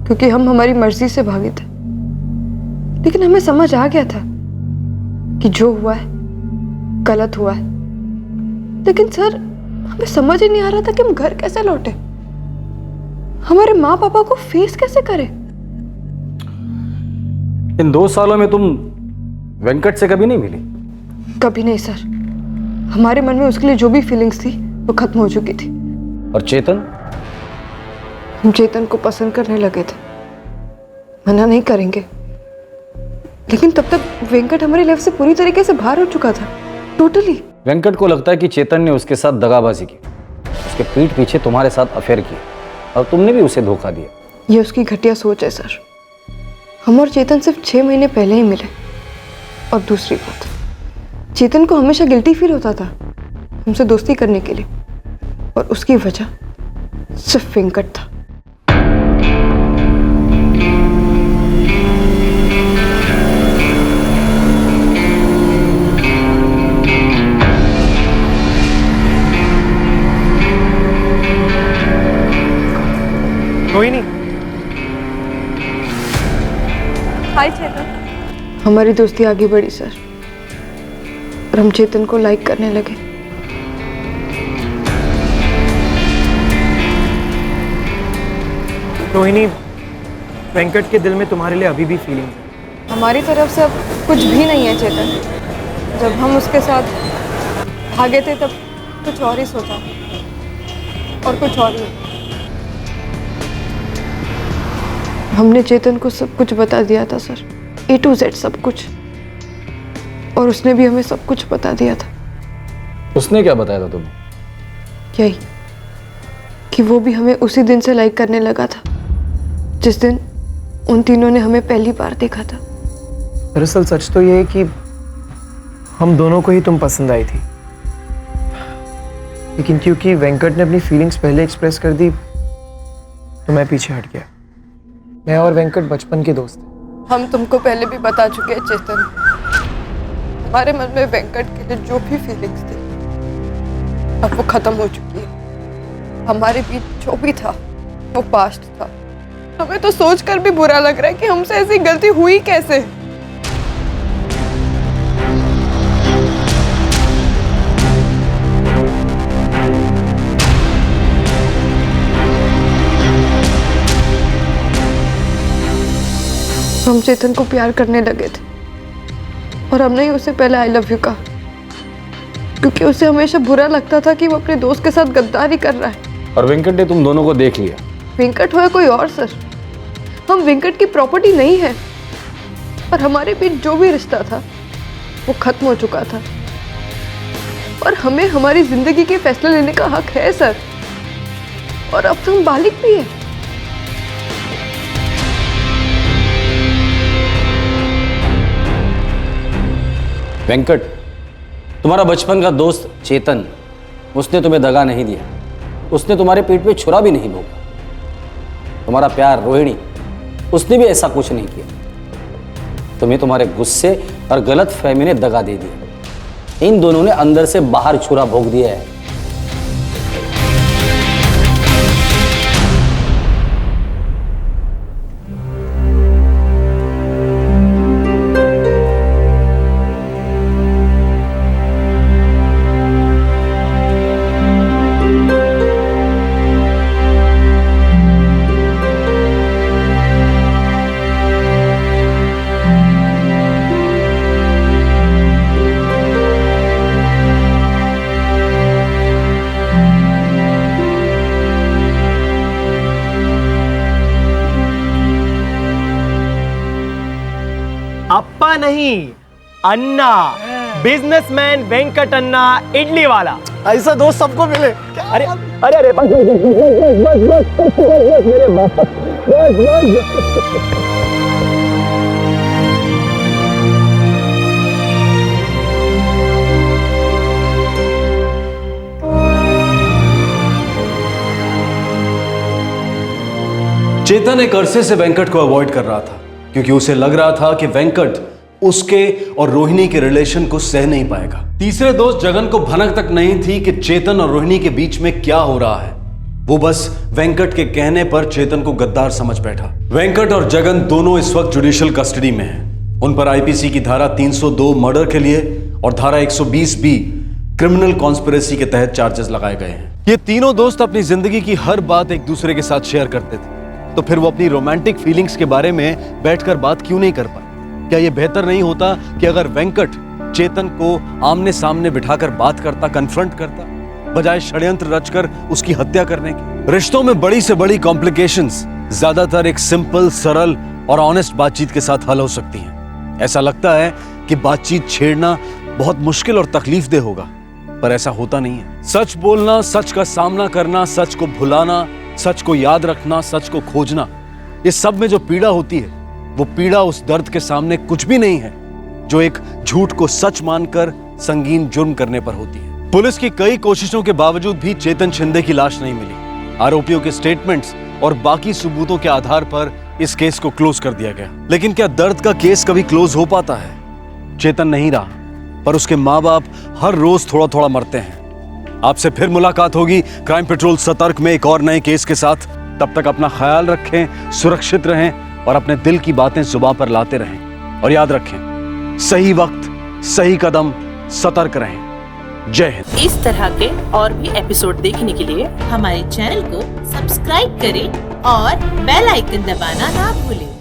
क्योंकि हम हमारी मर्जी से भागे थे। लेकिन हमें समझ आ गया था कि जो हुआ है गलत हुआ है। लेकिन सर, हमें समझ ही नहीं आ रहा था कि हम घर कैसे लौटे। हमारे माँ पापा को फेस कैसे करे? इन 2 सालों में तुम वेंकट से कभी नहीं मिली? कभी नहीं सर। हमारे मन में उसके लिए जो भी फीलिंग्स थी वो खत्म हो चुकी थी। और चेतन? हम चेतन को पसंद करने लगे थे, मना नहीं करेंगे, लेकिन तब तक वेंकट हमारी लाइफ से पूरी तरीके से बाहर हो चुका था, टोटली। वेंकट को लगता है कि चेतन ने उसके साथ दगाबाजी की, उसके पीठ पीछे तुम्हारे साथ अफेयर किया और तुमने भी उसे धोखा दिया। ये उसकी घटिया सोच है सर। हम और चेतन सिर्फ 6 महीने पहले ही मिले। और दूसरी बात, चेतन को हमेशा गिल्टी फील होता था हमसे दोस्ती करने के लिए, और उसकी वजह सिर्फ वेंकट था। कोई नहीं। हाय चेतन। हमारी दोस्ती आगे बढ़ी सर, और हम चेतन को लाइक करने लगे। रोहिणी, वेंकट के दिल में तुम्हारे लिए अभी भी फीलिंग है। हमारी तरफ से अब कुछ भी नहीं है चेतन। जब हम उसके साथ भागे थे तब कुछ और ही सोचा, और कुछ और ही। हमने चेतन को सब कुछ बता दिया था सर, A to Z सब कुछ, और उसने भी हमें सब कुछ बता दिया था। उसने क्या बताया था तुम्हें? यही कि वो भी हमें उसी दिन से लाइक करने लगा था जिस दिन उन तीनों ने हमें पहली बार देखा था। दरअसल सच तो ये है कि हम दोनों को ही तुम पसंद आई थी, लेकिन क्योंकि वेंकट ने अपनी फीलिंग्स पहले एक्सप्रेस कर दी तो मैं पीछे हट गया। मैं और वेंकट बचपन के दोस्त हैं। हम तुमको पहले भी बता चुके हैं चेतन, हमारे मन में वेंकट के लिए जो भी फीलिंग्स थी अब वो खत्म हो चुकी है। हमारे बीच जो भी था वो पास्ट था। हमें तो सोचकर भी बुरा लग रहा है कि हमसे ऐसी गलती हुई कैसे। हम चेतन को प्यार करने लगे थे, और हमने ही उसे पहले आई लव यू कहा, क्योंकि उसे हमेशा बुरा लगता था कि वो अपने दोस्त के साथ गद्दारी कर रहा है। और वेंकट ने तुम दोनों को देख लिया? वेंकट हो या कोई और सर, हम वेंकट की प्रॉपर्टी नहीं है, और हमारे बीच जो भी रिश्ता था वो खत्म हो चुका था, और हमें हमारी जिंदगी के फैसले लेने का हक है सर, और अब तो हम बालिग भी हैं। वेंकट, तुम्हारा बचपन का दोस्त चेतन, उसने तुम्हें दगा नहीं दिया, उसने तुम्हारे पेट पे छुरा भी नहीं भोगा। तुम्हारा प्यार रोहिणी, उसने भी ऐसा कुछ नहीं किया। तुम्हें तुम्हारे गुस्से और गलत फहमी ने दगा दे दिया। इन दोनों ने अंदर से बाहर छुरा भोग दिया है। अप्पा नहीं, अन्ना, बिजनेसमैन वेंकट अन्ना, इडली वाला। ऐसा दोस्त सबको मिले। अरे अरे अरे बस मेरे चेतन एक अरसे से वेंकट को अवॉइड कर रहा था, क्योंकि उसे लग रहा था कि वेंकट उसके और रोहिणी के रिलेशन को सह नहीं पाएगा। तीसरे दोस्त जगन को भनक तक नहीं थी कि चेतन और रोहिणी के बीच में क्या हो रहा है। वो बस वेंकट के कहने पर चेतन को गद्दार समझ बैठा। वेंकट और जगन दोनों इस वक्त जुडिशियल कस्टडी में हैं। उन पर आईपीसी की धारा 302 मर्डर के लिए और धारा 120 बी क्रिमिनल कॉन्स्पिरेसी के तहत चार्जेस लगाए गए हैं। ये तीनों दोस्त अपनी जिंदगी की हर बात एक दूसरे के साथ शेयर करते थे, तो फिर वो अपनी रोमांटिक फीलिंग्स के बारे में बैठकर बात क्यों नहीं कर पाए? क्या ये बेहतर नहीं होता कि अगर वेंकट चेतन को आमने सामने बिठाकर बात करता, कन्फ्रंट करता, बजाय षड्यंत्र रचकर उसकी हत्या करने की? रिश्तों में बड़ी से बड़ी कॉम्प्लिकेशंस ज्यादातर एक सिंपल, सरल और ऑनेस्ट बातचीत के साथ हल हो सकती हैं। ऐसा लगता है कि बातचीत छेड़ना बहुत मुश्किल और तकलीफदेह होगा, पर ऐसा होता नहीं है। सच बोलना, सच का सामना करना, सच को भुलाना, सच को याद रखना, सच को खोजना, इस सब में जो पीड़ा होती है वो पीड़ा उस दर्द के सामने कुछ भी नहीं है जो एक झूठ को सच मानकर संगीन जुर्म करने पर होती है। पुलिस की कई कोशिशों के बावजूद भी चेतन शिंदे की लाश नहीं मिली। आरोपियों के स्टेटमेंट्स और बाकी सबूतों के आधार पर इस केस को क्लोज कर दिया गया। लेकिन क्या दर्द का केस कभी क्लोज हो पाता है? चेतन नहीं रहा, पर उसके माँ बाप हर रोज थोड़ा थोड़ा मरते हैं। आपसे फिर मुलाकात होगी क्राइम पेट्रोल सतर्क में एक और नए केस के साथ। तब तक अपना ख्याल रखें, सुरक्षित रहें और अपने दिल की बातें जुबान पर लाते रहें। और याद रखें, सही वक्त, सही कदम, सतर्क रहें। जय हिंद। इस तरह के और भी एपिसोड देखने के लिए हमारे चैनल को सब्सक्राइब करें और बेल आइकन दबाना ना भूलें।